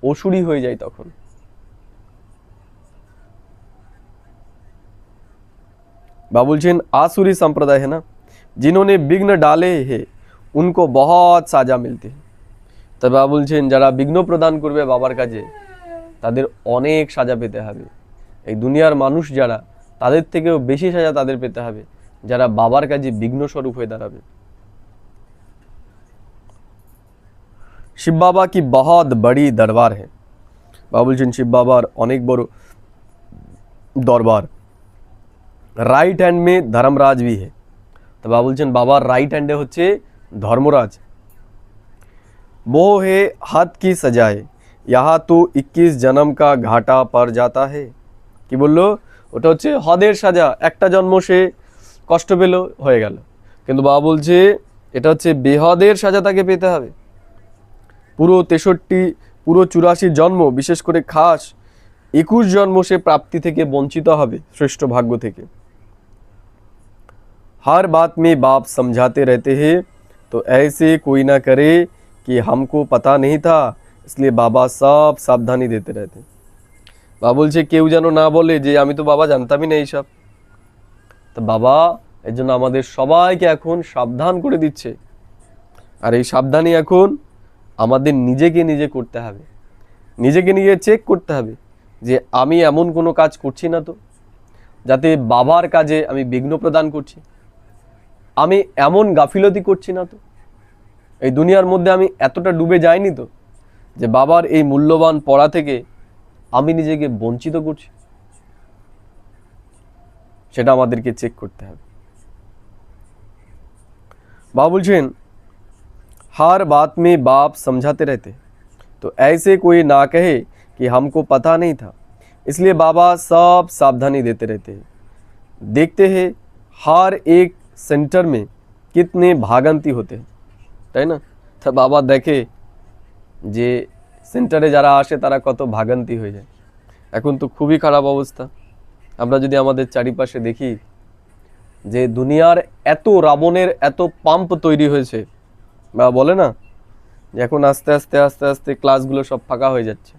অসুরই হয়ে যাই তখন। बाबा बोलছেন आसुरी संप्रदाय है ना, जिन्होंने विघ्न डाले हैं उनको बहुत साजा मिलती है। तो बाबा बोलছেন যারা বিঘ্ন প্রদান করবে বাবার কাজে তাদের অনেক সাজা পেতে হবে। এই দুনিয়ার মানুষ যারা, তাদের থেকেও বেশি সাজা তাদের পেতে হবে যারা বাবার কাজে বিঘ্ন স্বরূপ হয়ে দাঁড়াবে। শিব বাবা কি बहुत बड़ी दरबार है। বাবা বলছেন শিব বাবার অনেক বড় দরবার। রাইট হ্যান্ড মে ধর্মরাজ ভি হে। তো বাবা বলছেন বাবার রাইট হ্যান্ডে হচ্ছে ধর্মরাজ। वो है हाथ की सजाए यहाँ तो 21 जन्म का घाटा पड़ जाता है। কি বললো? ওটা হচ্ছে হদের সাজা, একটা জন্ম সে কষ্ট পেল, হয়ে গেল। কিন্তু বাবা বলছে এটা হচ্ছে বেহদের সাজা তাকে পেতে হবে। পুরো 63, পুরো 84 জন্ম, বিশেষ করে খাস 21 জন্ম সে প্রাপ্তি থেকে বঞ্চিত হবে, শ্রেষ্ঠ ভাগ্য থেকে। हर बात में बाप समझाते रहते हैं, तो ऐसे कोई ना करे कि हमको पता नहीं था, इसलिए बाबा सब सावधानी देते रहते हैं। বাবা বলছে কেউ যেন না বলে যে আমি তো বাবা জানতামই না এইসব। তো বাবা এর জন্য আমাদের সবাইকে এখন সাবধান করে দিচ্ছে। আর এই সাবধানী এখন আমাদের নিজেকে নিজে করতে হবে, নিজেকে নিজে চেক করতে হবে যে আমি এমন কোনো কাজ করছি না তো যাতে বাবার কাজে আমি বিঘ্ন প্রদান করছি, আমি এমন গাফিলতি করছি না তো, এই দুনিয়ার মধ্যে আমি এতটা ডুবে যাইনি তো যে বাবার এই মূল্যবান পড়া থেকে আমি নিজেকে বঞ্চিত করছি। সেটা আমাদেরকে চেক করতে হবে। बाबा बोलছেন हर बात में बाप समझाते रहते, तो ऐसे कोई ना कहे कि हमको पता नहीं था, इसलिए बाबा सब सावधानी देते रहते हैं। देखते हैं हर एक सेंटर में कितने भागंती होते हैं, তাই না? তা বাবা দেখে যে সেন্টারে যারা আসে তারা কত ভাগান্তি হয়ে যায়। এখন তো খুবই খারাপ অবস্থা। আমরা যদি আমাদের চারিপাশে দেখি যে দুনিয়ার এত রাবণের এত পাম্প তৈরি হয়েছে, বা বলে না যে এখন আস্তে আস্তে আস্তে আস্তে ক্লাসগুলো সব ফাঁকা হয়ে যাচ্ছে।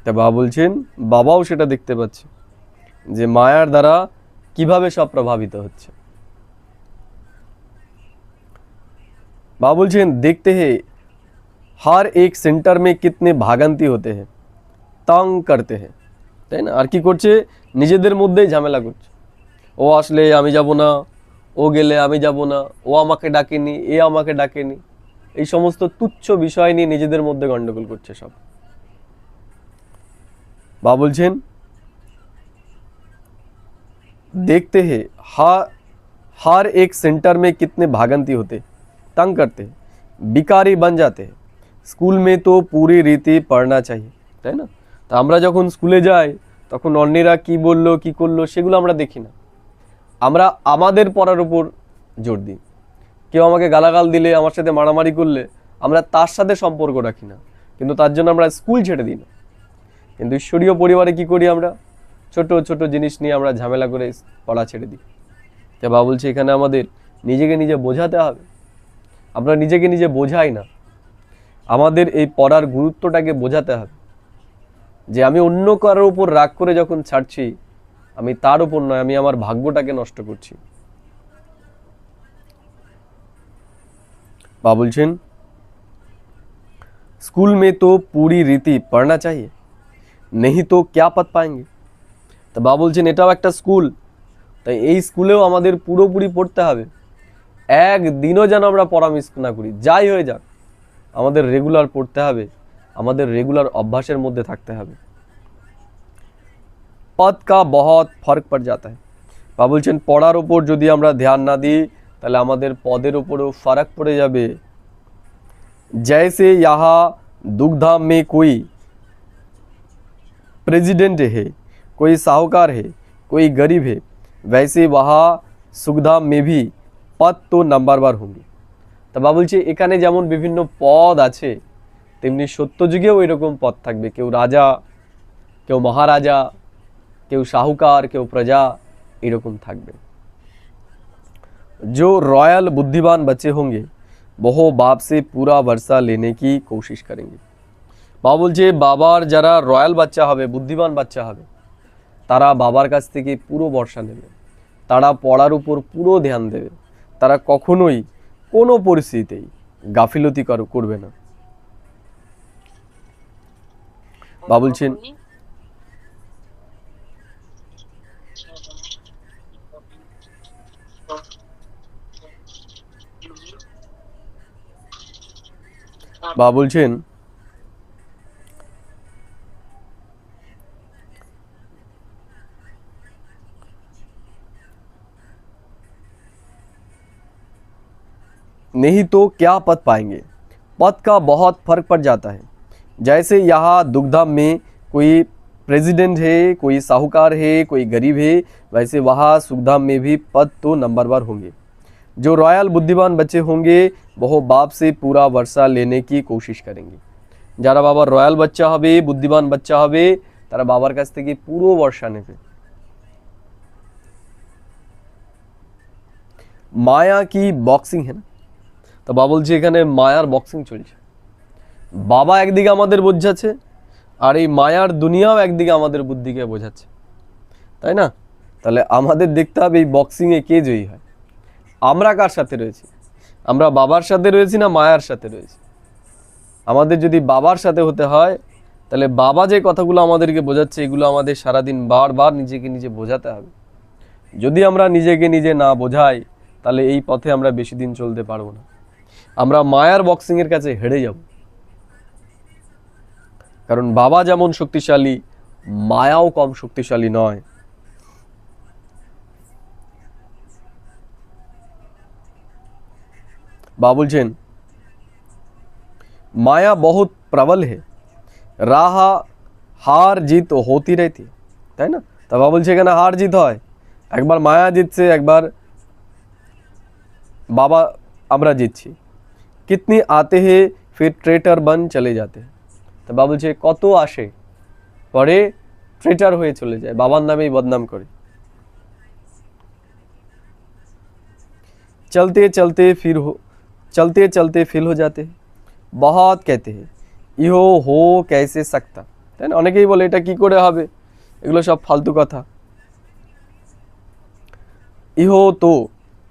তা বাবা বলছেন বাবাও সেটা দেখতে পাচ্ছে যে মায়ার দ্বারা কিভাবে সব প্রভাবিত হচ্ছে। बाबा बोलছেন देखते हैं हर एक सेंटर में कितने भागंती होते हैं, तंग करते हैं, তাই না? আর কি করছে? নিজেদের মধ্যেই ঝামেলা করছে। ও আসলে আমি যাব না, ও গেলে আমি যাব না, ও আমাকে ডাকেনি, এ আমাকে ডাকেনি, এই সমস্ত তুচ্ছ বিষয় নিয়ে নিজেদের মধ্যে গন্ডগোল করছে সব। বাবা বলছেন देखते हैं हर एक सेंटर में कितने भागंती होते, तंग करते हैं, बिकारी बन जाते हैं। स्कूल में तो पूरी रीति पढ़ना चाहिए, তাই না? তা আমরা যখন স্কুলে যাই তখন অন্যেরা কি বললো কি করলো সেগুলো আমরা দেখি না, আমরা আমাদের পড়ার উপর জোর দিই। কেউ আমাকে গালাগাল দিলে, আমার সাথে মারামারি করলে আমরা তার সাথে সম্পর্ক রাখি না, কিন্তু তার জন্য আমরা স্কুল ছেড়ে দিই না। কিন্তু ঈশ্বরীয় পরিবারে কি করি আমরা? ছোট ছোট জিনিস নিয়ে আমরা ঝামেলা করে পড়া ছেড়ে দিই। তা বাবা বলছে এখানে আমাদের নিজেকে নিজে বোঝাতে হবে। আমরা নিজেকে নিজে বোঝাই না, আমাদের এই পড়ার গুরুত্বটাকে বোঝাতে হবে যে আমি অন্য কারোর উপর রাগ করে যখন ছাড়ছি, আমি তার উপর নয়, আমি আমার ভাগ্যটাকে নষ্ট করছি। বাবা বলছেন स्कूल में तो पूरी रीति पढ़ना चाहिए, नहीं तो क्या पढ़ पाएंगे। তো বাবা বলছেন এটাও একটা স্কুল, তাই এই স্কুলেও আমাদের পুরোপুরি পড়তে হবে। একদিনও যেন আমরা পড়া মিস না করি, যাই হয়ে যাক আমাদের রেগুলার পড়তে হবে, আমাদের রেগুলার অভ্যাসের মধ্যে থাকতে হবে। পদ কা বহুত ফরক পড় जाता है। বাবা বলছেন পড়ার উপর যদি আমরা ধ্যান না দিই তাহলে আমাদের পদের উপরও ফারাক পড়ে যাবে। जैसे यहाँ दुग्धाम में कोई प्रेसिडेंट है, कोई साहूकार है, कोई गरीब है, वैसे वहाँ सुखधाम में भी पद तो नंबरवार होंगे। তা বাবা বলছে এখানে যেমন বিভিন্ন পদ আছে তেমনি সত্যযুগেও এরকম পদ থাকবে। কেউ রাজা, কেউ মহারাজা, কেউ সাহুকার, কেউ প্রজা, এরকম থাকবে। जो रॉयल बुद्धिमान बच्चे होंगे वो बाप से पूरा वर्षा लेने की कोशिश करेंगे। বাবা বলছে বাবার যারা রয়্যাল বাচ্চা হবে, বুদ্ধিমান বাচ্চা হবে, তারা বাবার কাছ থেকে পুরো ভরসা নেবে, তারা পড়ার উপর পুরো ধ্যান দেবে, তারা কখনোই কোনো পরিস্থিতিতেই গাফিলতি করবে না। বাবা বলছেন বাবা বলছেন नहीं तो क्या पद पाएंगे, पद का बहुत फर्क पड़ जाता है। जैसे यहाँ दुग्धाम में कोई प्रेसिडेंट है, कोई साहूकार है, कोई गरीब है, वैसे वहाँ सुखधाम में भी पद तो नंबरवार होंगे। जो रॉयल बुद्धिमान बच्चे होंगे वह बाप से पूरा वर्षा लेने की कोशिश करेंगे। যারা বাবার রয়্যাল বাচ্চা হবে, বুদ্ধিমান বাচ্চা হবে, তারা বাবার কাছ থেকে পুরো বর্ষা নেবে। মায়া কি বক্সিং है ना, তো বাবা বলছে এখানে মায়ার বক্সিং চলছে। বাবা একদিকে আমাদের বোঝাচ্ছে আর এই মায়ার দুনিয়াও একদিকে আমাদের বুদ্ধিকে বোঝাচ্ছে, তাই না? তাহলে আমাদের দেখতে হবে এই বক্সিংয়ে কে জয়ী হয়। আমরা কার সাথে রয়েছি? আমরা বাবার সাথে রয়েছি না মায়ার সাথে রয়েছি? আমাদের যদি বাবার সাথে হতে হয় তাহলে বাবা যে কথাগুলো আমাদেরকে বোঝাচ্ছে এগুলো আমাদের সারাদিন বারবার নিজেকে নিজে বোঝাতে হবে। যদি আমরা নিজেকে নিজে না বোঝাই তাহলে এই পথে আমরা বেশি দিন চলতে পারবো না। আমরা মায়ার বক্সিংয়ের কাছে হেরে যাব। কারণ বাবা যেমন শক্তিশালী, মায়াও কম শক্তিশালী নয়। বাবা বলছেন माया बहुत प्रबल है, राह हार जीत होती रहती है, তাই না? তা বাবা বলছে এখানে হার জিত হয়, একবার মায়া জিতছে, একবার বাবা আমরা জিতছি। कितनी आते हैं फिर ट्रेटर बन चले जाते हैं, তা বাবা বলছে কত আসে পরে ট্রেটার হয়ে চলে যায়, বাবার নামেই বদনাম করে। चलते चलते फिर हो जाते हैं, बहुत कहते हैं ইহো हो कैसे सकता, তাই না? অনেকেই বলে এটা কি করে হবে, এগুলো সব ফালতু কথা। ইহো তো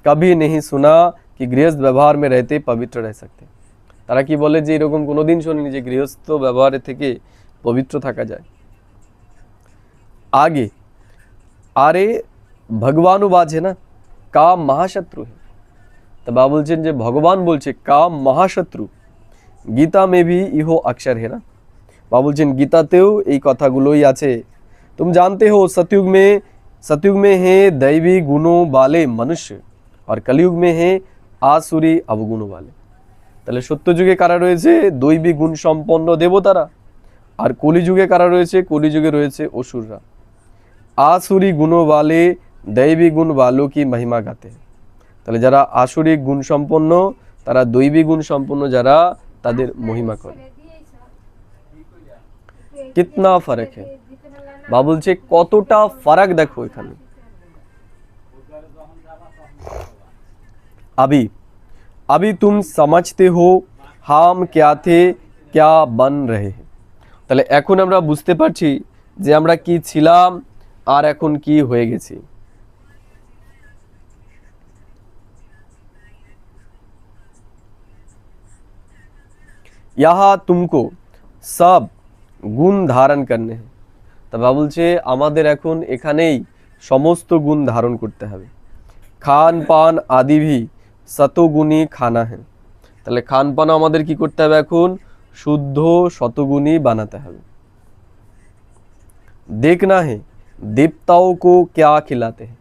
कभी नहीं सुना कि गृहस्थ व्यवहार में रहते पवित्र रह सकते, তারা কি বলে যে এরকম কোনোদিন শুনিনি যে গৃহস্থ ব্যবহারে থেকে পবিত্র থাকা যায়। आगे আরে ভগবানুবাদ है ना, काम महाशत्रु है। তো বাবা বলছেন যে ভগবান বলছে কাম মহাশত্রু। गीता में भी इहो अक्षर है ना, बाबा बोलছেন गीतातेও এই কথাগুলোই আছে। तुम जानते हो सतयुग में है दैवी गुणों वाले मनुष्य और कलयुग में है आसुरी अवगुणों वाले। তাহলে সত্য যুগে কারা রয়েছে? দৈবী গুণ সম্পন্ন দেবতারা। আর কলিযুগে কারা রয়েছে? কলিযুগে রয়েছে অসুররা। आसुरी गुणों वाले दैवी गुण वालों की महिमा गाते हैं। তাহলে যারা আসুরিক গুণ সম্পন্ন তারা দৈবী গুণ সম্পন্ন যারা তাদের মহিমা করে। कितना फर्क है, বাবা বলছে কতটা ফারাক দেখো এখানে। अभी तुम समझते हो हम क्या थे क्या बन रहे हैं। তাহলে এখন আমরা বুঝতে পারছি যে আমরা কি ছিলাম আর এখন কি হয়ে গেছি। यहाँ तुमको सब গুণ ধারণ করতে हैं। তা বাবা বলছে আমাদের এখন এখানেই সমস্ত গুণ ধারণ করতে হবে। খান পান আদি ভি শতগুণী খানা है, তাহলে খান পান আমাদের কি করতে হবে? এখন শুদ্ধ শতগুণী বানাতে হবে। देखना है देवताओं को क्या खिलाते हैं,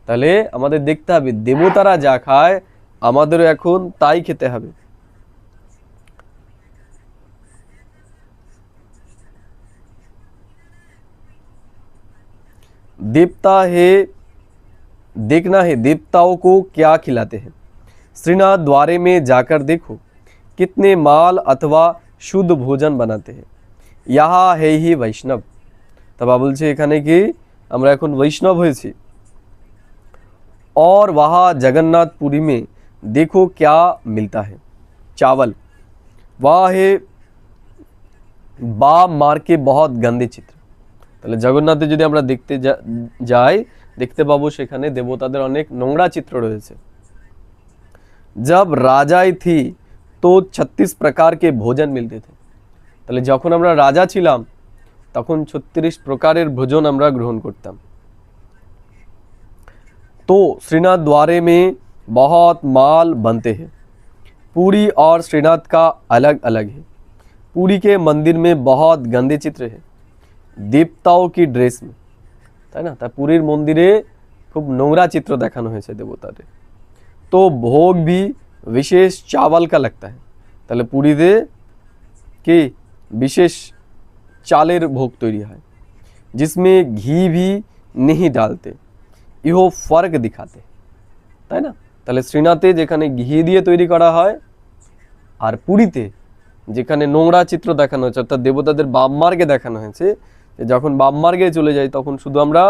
তাহলে আমাদের দেখতে হবে দেবতারা যা খায় আমাদেরও এখন তাই খেতে হবে। देवता है देखना है देवताओं को क्या खिलाते हैं। श्रीनाथ द्वारे में जाकर देखो कितने माल अथवा शुद्ध भोजन बनाते हैं। यहाँ है ही वैष्णव। तब बोलছে এখানে কি আমরা এখন वैष्णव হয়েছি। और वहाँ जगन्नाथपुरी में देखो क्या मिलता है, चावल। वहाँ है बाप मार के बहुत गंदे चित्र। তাহলে জগন্নাথে যদি আমরা দেখতে যাই দেখতে পাবো সেখানে দেবতাদের অনেক নোংরা চিত্র রয়েছে। जब राजाई थी तो 36 प्रकार के भोजन मिलते थे। তাহলে যখন আমরা রাজা ছিলাম তখন 36 প্রকারের ভোজন আমরা গ্রহণ করতাম। तो श्रीनाथ द्वारे में बहुत माल बनते हैं। पुरी और श्रीनाथ का अलग अलग है। पुरी के मंदिर में बहुत गंदे चित्र है দেবতাও কি ড্রেস में, তাই না? তা পুরীর মন্দিরে খুব নোংরা চিত্র দেখানো হয়েছে দেবতাদের। তো ভোগ भी विशेष चावल का लगता है। তাহলে পুরীতে কি বিশেষ চালের ভোগ তৈরি হয়, जिसमें घी भी नहीं डालते, ইহো ফর্ক দিখাতে, তাই না? তাহলে শ্রীনাথে যেখানে ঘি দিয়ে তৈরি করা হয় আর পুরীতে যেখানে নোংরা চিত্র দেখানো হয়েছে, অর্থাৎ দেবতাদের বাম মার্গে দেখানো হয়েছে, যে যখন বাম মার্গে চলে যাই তখন শুধু আমরা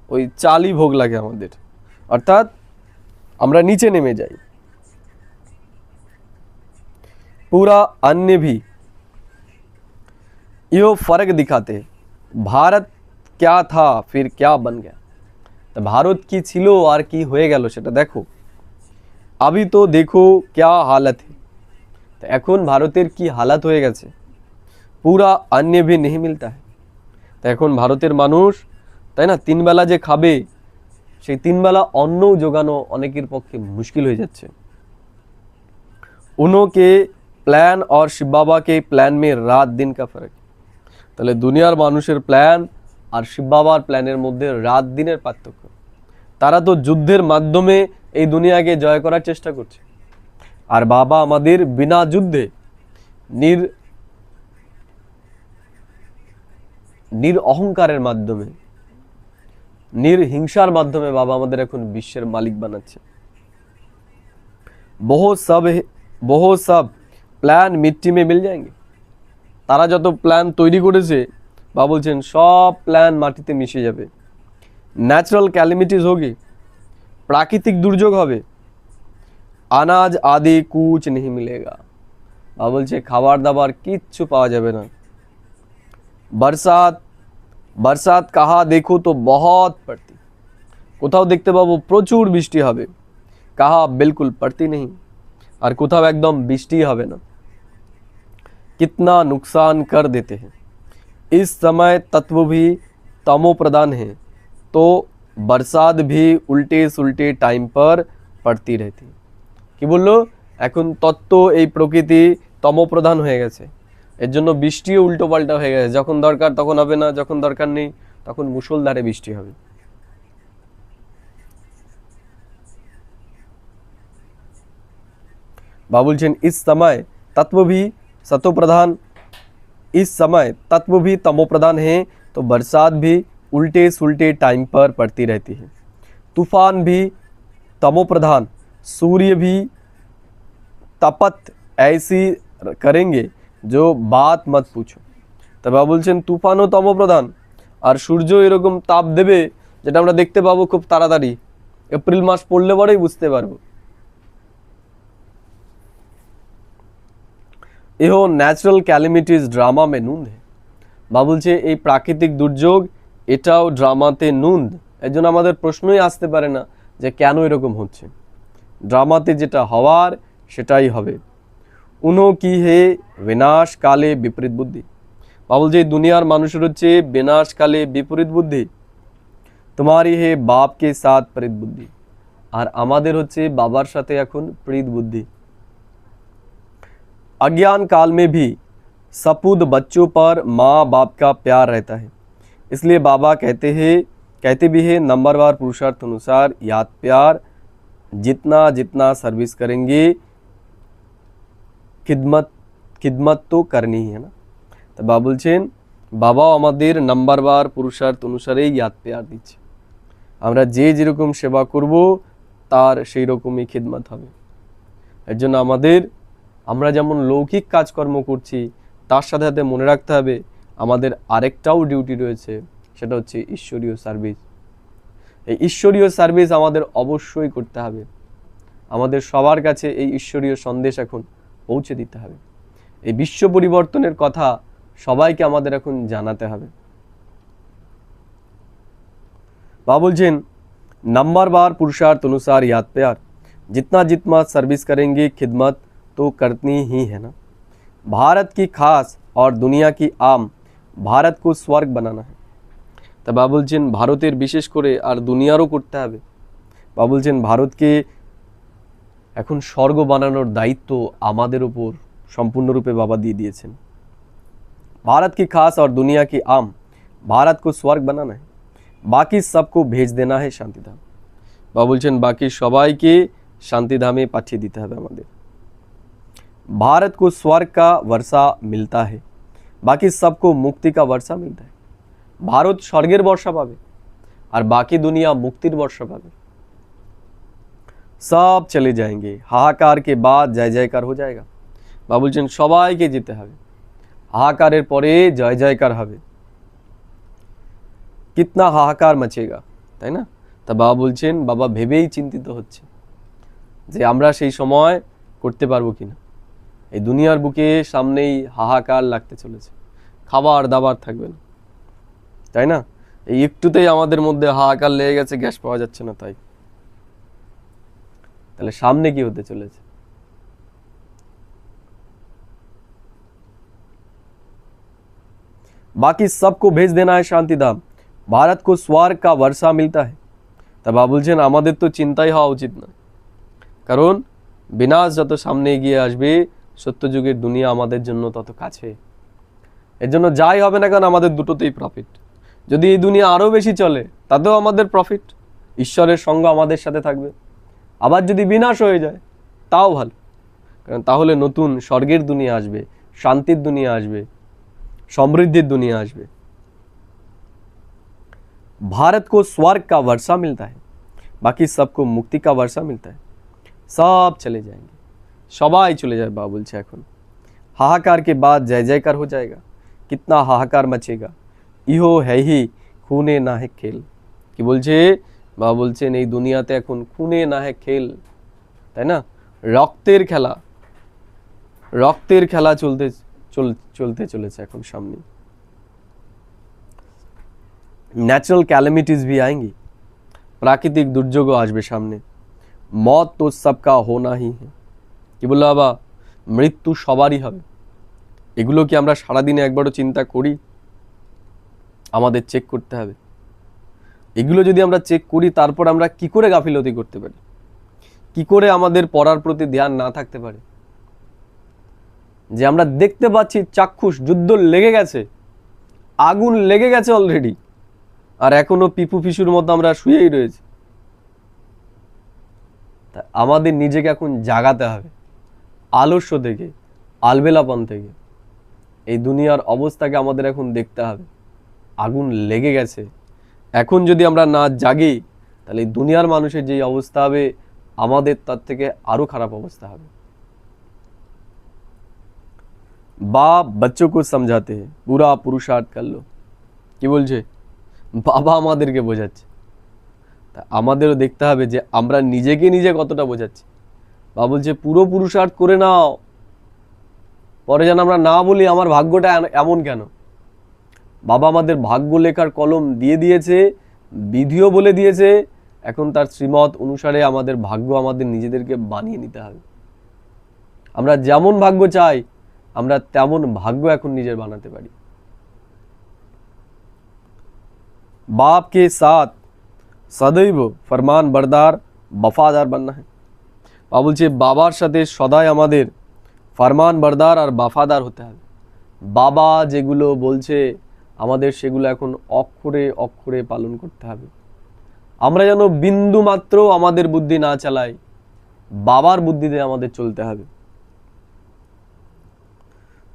ওই চালই ভোগ লাগে আমাদের, অর্থাৎ আমরা নিচে নেমে যাই। पूरा अन्य भी यो फर्क दिखाते, भारत क्या था फिर क्या बन गया, तो भारत की छिलो और की হয়ে গেল সেটা দেখো। अभी तो देखो क्या हालत है, तो এখন ভারতের কি হালাত হয়ে গেছে। पूरा अन्य भी नहीं मिलता है, তো এখন ভারতের মানুষ, তাই না, তিন বেলা যে খাবে সেই তিন বেলা অন্ন জোগানো অনেকের পক্ষে মুশকিল হয়ে যাচ্ছে। उनके প্ল্যান और শিব বাবা के প্ল্যান में রাত দিন का फर्क, তাহলে দুনিয়ার মানুষের প্ল্যান আর শিব বাবার প্ল্যানের মধ্যে রাত দিনের পার্থক্য। তারা তো যুদ্ধের মাধ্যমে এই দুনিয়াকে জয় করার চেষ্টা করছে, আর বাবা আমাদের বিনা যুদ্ধে নিরঅহংকারের মাধ্যমে, নির্হিংসার মাধ্যমে বাবা আমাদের এখন বিশ্বের মালিক বানাচ্ছে। बहुत सब প্ল্যান মিট্টি মে মিল যায়গে, তারা যত প্ল্যান তৈরি করেছে বাবা বলছেন সব প্ল্যান মাটিতে মিশে যাবে। ন্যাচারাল ক্যালামিটিস হোগি, প্রাকৃতিক দুর্যোগ হবে। আনাজ আদি কুছ नहीं मिलेगा, বাবা বলছে খাবার দাবার কিচ্ছু পাওয়া যাবে না। बरसात कहा देखो तो बहुत पड़ती, কোথাও দেখতে পাবো প্রচুর বৃষ্টি হবে। कहा बिल्कुल पड़ती नहीं, আর কোথাও একদম বৃষ্টি হবে না। कितना नुकसान कर देते हैं, इस समय तत्व भी तमो प्रधान है, तो बरसात भी उल्टे सुल्टे टाइम पर पड़ती रहती। কি বললো, এখন তত্ত্ব এই প্রকৃতি তমোপ্রধান হয়ে গেছে, এর জন্য বৃষ্টিও উল্টো পাল্টা হয়ে গেছে, যখন দরকার তখন হবে না, যখন দরকার নেই তখন মুষলধারে বৃষ্টি হবে। বাবা বলছেন इस समय तत्व भी सतोप्रधान, इस समय तत्व भी तमोप्रधान है, तो बरसात भी उल्टे सुल्टे टाइम पर पड़ती रहती है। तूफान भी तमोप्रधान, सूर्य भी तपत ऐसी करेंगे जो बात मत पूछो। তো বাবা বলছেন তুফানও তমোপ্রধান আর সূর্য এরকম তাপ দেবে যেটা আমরা দেখতে পাবো খুব তাড়াতাড়ি, এপ্রিল মাস পড়লে পরেই বুঝতে পারবো। এও ন্যাচারাল ক্যালামিটিস ড্রামা মে নুন है, বাবা বলছে এই প্রাকৃতিক দুর্যোগ এটাও ড্রামাতে নুন, এর জন্য আমাদের প্রশ্নই আসতে পারে না যে কেন এরকম হচ্ছে। ড্রামাতে যেটা হওয়ার সেটাই হবে। উনো কি হে বিনাশ কালে বিপরীত বুদ্ধি, বাবা বলছে দুনিয়ার মানুষের হচ্ছে বিনাশ কালে বিপরীত বুদ্ধি। তোমারই হে বাপকে সাথ প্রীত বুদ্ধি, আর আমাদের হচ্ছে বাবার সাথে এখন প্রীত বুদ্ধি। अज्ञान काल में भी सपूत बच्चों पर माँ बाप का प्यार रहता है, इसलिए बाबा कहते भी है नंबरवार पुरुषार्थ अनुसार याद प्यार, जितना जितना सर्विस करेंगे खिदमत तो करनी ही है ना। तो बाबा বলছেন বাবাও আমাদের নাম্বারবার পুরুষার্থ অনুসারেই ইয়াদ পেয়ার দিচ্ছে, আমরা যে যেরকম সেবা করব তার সেই রকমই খিদমত হবে। এর জন্য আমরা যেমন লৌকিক কাজকর্ম করছি তার সাথে সাথে মনে রাখতে হবে আমাদের আরেকটাও ডিউটি রয়েছে, সেটা হচ্ছে ঈশ্বরীয় সার্ভিস। এই ঈশ্বরীয় সার্ভিস আমাদের অবশ্যই করতে হবে, আমাদের সবার কাছে এই ঈশ্বরীয় সন্দেশ এখন পৌঁছে দিতে হবে। এই বিশ্ব পরিবর্তনের কথা সবাইকে আমাদের এখন জানাতে হবে। বাবা বলছেন नंबरवार पुरुषार्थ अनुसार याद प्यार, जितना जितना सर्विस करेंगे खिदमत तो करनी ही है ना। भारत की खास और दुनिया की आम, भारत को स्वर्ग बनाना है। তা বাবা বলছেন ভারতের বিশেষ করে আর দুনিয়ারও করতে হবে। বাবা বলছেন ভারতকে এখন স্বর্গ বানানোর দায়িত্ব আমাদের উপর সম্পূর্ণরূপে বাবা দিয়ে দিয়েছেন। भारत की खास और दुनिया की आम, भारत को स्वर्ग बनाना है, बाकी सबको भेज देना है शांतिधाम। বাবা বলছেন বাকি সবাইকে শান্তিধামে পাঠিয়ে দিতে হবে আমাদের। भारत को स्वर्ग का वर्षा मिलता है, बाकी सबको मुक्ति का वर्षा मिलता है। ভারত স্বর্গের বর্ষা পাবে আর বাকি দুনিয়া মুক্তির বর্ষা পাবে। সব চলে যাएंगे, হাহাকার के बाद জয় জয়কার हो जाएगा। বাবা বলছেন সবাইকে যেতে হবে, হাহাকারের পরে জয় জয়কার হবে। কিতনা হাহাকার মচেগা, তাই না? তা বাবা বলছেন, বাবা ভেবেই চিন্তিত হচ্ছে যে আমরা সেই সময় করতে পারবো কিনা। এই দুনিয়ার বুকে সামনেই হাহাকার লাগতে চলেছে, খাবার দাবার থাকবে না, তাই না? এই একটুতেই আমাদের মধ্যে হাহাকার লেগে গেছে, গ্যাস পাওয়া যাচ্ছে না। তাই তাহলে সামনে কি হতে চলেছে? बाकी सबको भेज देना है शांति धाम, भारत को स्वर्ग का वर्षा मिलता है। তা বাবা বলছেন আমাদের তো চিন্তাই হওয়া উচিত না, কারণ বিনাশ যত সামনে এগিয়ে আসবে সত্যযুগের দুনিয়া আমাদের জন্য তত কাছে। এর জন্য যাই হবে না কেন আমাদের দুটোতেই প্রফিট। যদি এই দুনিয়া আরও বেশি চলে তাতেও আমাদের প্রফিট, ঈশ্বরের সঙ্গ আমাদের সাথে থাকবে। আবার যদি বিনাশ হয়ে যায় তাও ভালো, কারণ তাহলে নতুন স্বর্গের দুনিয়া আসবে, শান্তির দুনিয়া আসবে, সমৃদ্ধির দুনিয়া আসবে। भारत को स्वर्ग का वर्षा मिलता है, बाकी सबको मुक्ति का वर्षा मिलता है। सब चले जाएंगे, সবাই চলে যাবে। বাবা বলছে এখন হাহাকার के बाद जय जयकार हो जाएगा। कितना हाहाकार मचेगा, ইহো है ही खूने ना है खेल। কি বলছে বাবা বলছেন এই দুনিয়াতে এখন খুনে না है খেল, তাই না? রক্তের খেলা, রক্তের খেলা চলতে চলেছে এখন সামনে। ন্যাচারাল ক্যালামিটিস भी आएंगी, প্রাকৃতিক দুর্যোগও আসবে সামনে। মত তো সবকা হোনা হি है। কি বললো বাবা? মৃত্যু সবারই হবে। এগুলো কি আমরা সারাদিনে একবারও চিন্তা করি? আমাদের চেক করতে হবে। এগুলো যদি আমরা চেক করি তারপর আমরা কি করে গাফিলতি করতে পারি, কি করে আমাদের পড়ার প্রতি ধ্যান না থাকতে পারে? যে আমরা দেখতে পাচ্ছি চাক্ষুষ যুদ্ধ লেগে গেছে, আগুন লেগে গেছে অলরেডি, আর এখনো পিপু পিসুর মতো আমরা শুয়েই রয়েছি। তা আমাদের নিজেকে এখন জাগাতে হবে আলস্য থেকে, আলবেলাপন থেকে। এই দুনিয়ার অবস্থাকে আমাদের এখন দেখতে হবে, আগুন লেগে গেছে। এখন যদি আমরা না জাগি তাহলে এই দুনিয়ার মানুষের যে অবস্থা হবে আমাদের তার থেকে আরো খারাপ অবস্থা হবে। বাপ बच्चों को समझाते हैं, पूरा पुरुषार्थ कर लो। কি বলছে? বাবা আমাদেরকে বোঝাচ্ছে, তা আমাদেরও দেখতে হবে যে আমরা নিজেকে নিজে কতটা বোঝাচ্ছি। বাবা বলছে পুরো পুরুষার্থ করে নাও, পরে যেন আমরা না বলি আমার ভাগ্যটা এমন কেন। বাবা আমাদের ভাগ্য লেখার কলম দিয়ে দিয়েছে, বিধিও বলে দিয়েছে, এখন তার শ্রীমত অনুসারে আমাদের ভাগ্য আমাদের নিজেদেরকে বানিয়ে নিতে হবে। আমরা যেমন ভাগ্য চাই আমরা তেমন ভাগ্য এখন নিজের বানাতে পারি। बाप के साथ सदैव फरमान बरदार वफादार बनना है। বাবা বলছে বাবার সাথে সদাই আমাদের ফরমান বরদার আর वफादार হতে হবে। বাবা যেগুলো বলছে আমাদের সেগুলো এখন অক্ষরে অক্ষরে পালন করতে হবে। আমরা যেন বিন্দু মাত্র আমাদের বুদ্ধি না চালাই, বাবার বুদ্ধিতে আমাদের চলতে হবে।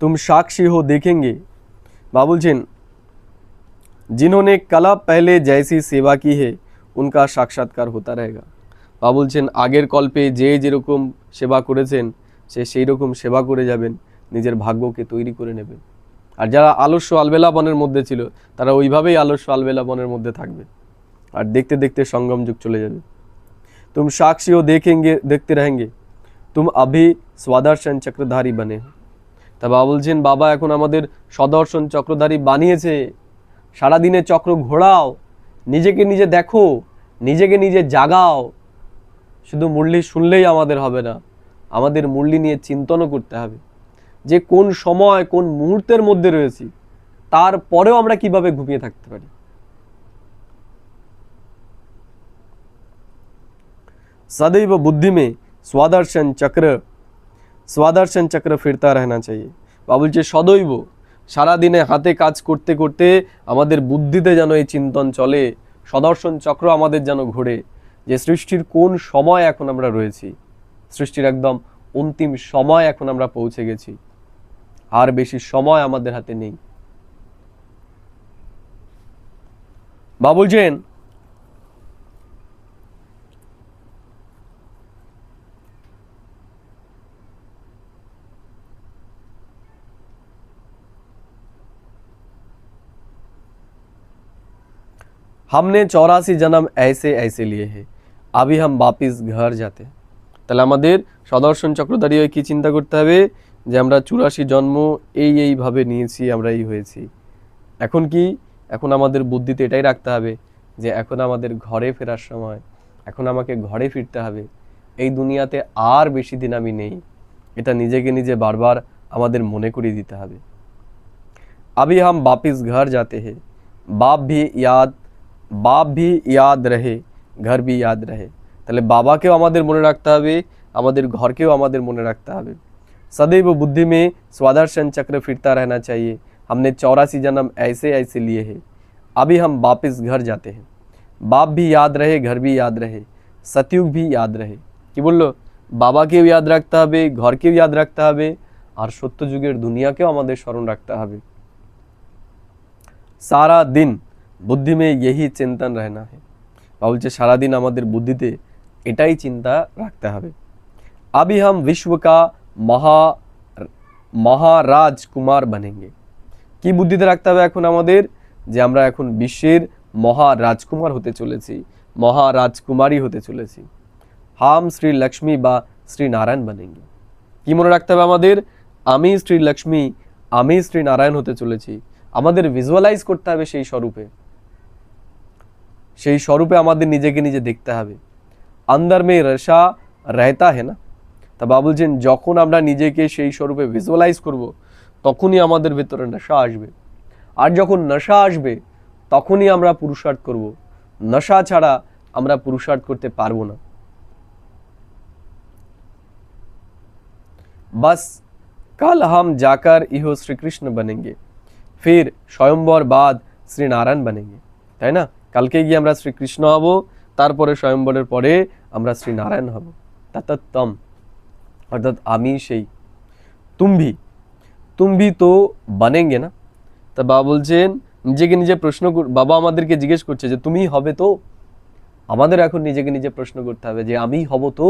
तुम साक्षी हो देखेंगे, बाबा বলছেন जिन्होंने कला पहले जैसी सेवा की है उनका साक्षात्कार होता रहेगा। বাবা বলছেন আগের কল্পে যে যেরকম সেবা করেছেন সে সেই রকম সেবা করে যাবেন, নিজের ভাগ্যকে তৈরি করে নেবেন। আর যারা আলস্য আলবেলাপনের মধ্যে ছিল তারা ওইভাবেই আলস্য আলবেলাপনের মধ্যে থাকবে, আর দেখতে দেখতে সঙ্গম যুগ চলে যাবে। तुम साक्षी हो देखेंगे देखते रहेंगे, तुम अभी स्वादर्शन चक्रधारी बने हो। তা বাবা বলছেন বাবা এখন আমাদের সদর্শন চক্রধারী বানিয়েছে। সারাদিনে চক্র ঘোরাও, নিজেকে নিজে দেখো, নিজেকে নিজে জাগাও। শুধু মুরলি শুনলেই আমাদের হবে না, আমাদের মুরলি নিয়ে চিন্তনও করতে হবে যে কোন সময় কোন মুহূর্তের মধ্যে রয়েছি, তারপরেও আমরা কিভাবে ঘুমিয়ে থাকতে পারি। सदैव बुद्धि में स्वादर्शन चक्र फिरता रहना चाहिए। বাবা বলছে সদৈব সারাদিনে হাতে কাজ করতে করতে আমাদের বুদ্ধিতে যেন এই চিন্তন চলে, সদর্শন চক্র আমাদের যেন ঘোরে যে সৃষ্টির কোন সময় এখন আমরা রয়েছি, সৃষ্টির একদম অন্তিম সময় এখন আমরা পৌঁছে গেছি, আর বেশি সময় আমাদের হাতে নেই। বা বলছেন हमने 84 जन्म ऐसे ऐसे लिए हैं, अभी हम वापिस घर जाते हैं। তাহলে আমাদের সদর্শন চক্রধারী হয়ে কি চিন্তা করতে হবে, যে আমরা 84 জন্ম এইভাবে নিয়েছি, আমরা এই হয়েছি। এখন কি, এখন আমাদের বুদ্ধিতে এটাই রাখতে হবে যে এখন আমাদের ঘরে ফেরার সময়, এখন আমাকে ঘরে ফিরতে হবে, এই দুনিয়াতে আর বেশি দিন আমি নেই, এটা নিজেকে নিজে বারবার আমাদের মনে করিয়ে দিতে হবে। अभी हम वापिस घर जाते हैं, बाप भी याद रहे, घर भी याद रहे। তাহলে বাবাকেও আমাদের মনে রাখতে হবে, আমাদের ঘরকেও আমাদের মনে রাখতে হবে। सदैव बुद्धि में स्वादर्शन चक्र फिरता रहना चाहिए। हमने 84 जन्म ऐसे ऐसे लिए हैं, अभी हम वापिस घर जाते हैं। बाप भी याद रहे, घर भी याद रहे, सतयुग भी याद रहे। কি বললো, বাবাকেও याद রাখতে হবে, ঘরকেও याद রাখতে হবে, আর সত্যযুগের দুনিয়াকেও আমাদের স্মরণ রাখতে হবে। सारा दिन बुद्धि में यही चिंतन रहना है। বলছে সারাদিন আমাদের বুদ্ধিতে এটাই চিন্তা রাখতে হবে। अभी हम विश्व का মহারাজকুমার बनेंगे। কি বুদ্ধিতে রাখতে হবে এখন আমাদের, যে আমরা এখন বিশ্বের মহারাজকুমার হতে চলেছি, মহারাজকুমারী হতে চলেছি। हम শ্রী লক্ষ্মী বা শ্রী নারায়ণ बनेंगे। কি মনে রাখতে হবে আমাদের, আমি শ্রী লক্ষ্মী, আমি শ্রী নারায়ণ হতে চলেছি। আমাদের ভিজুয়ালাইজ করতে হবে সেই স্বরূপে, সেই স্বরূপে আমাদের নিজেকে নিজে দেখতে হবে। अंदर में रशा रहता है ना। তা বাবা বলছেন যখন আমরা নিজেকে সেই স্বরূপে ভিজুয়ালাইজ করব, তখনই আমাদের ভেতরে নেশা আসবে। আর যখন নেশা আসবে তখনই আমরা পুরুষার্থ করব, নেশা ছাড়া আমরা পুরুষার্থ করতে পারবো না। बस कल हम जाकर इहो श्री कृष्ण बनेंगे, फिर स्वयंवर बाद শ্রী নারায়ণ बनेंगे। তাই না, কালকে গিয়ে আমরা শ্রীকৃষ্ণ হব, তারপরে স্বয়ম্বরের পরে আমরা শ্রী নারায়ণ হব। ততম অর্থাৎ আমি সেই। তুম ভি তো बनेंगे না। তা বাবা বলছেন নিজেকে নিজে প্রশ্ন, বাবা আমাদেরকে জিজ্ঞেস করছে যে তুমি হবে তো। আমাদের এখন নিজেকে নিজে প্রশ্ন করতে হবে যে আমি হব তো।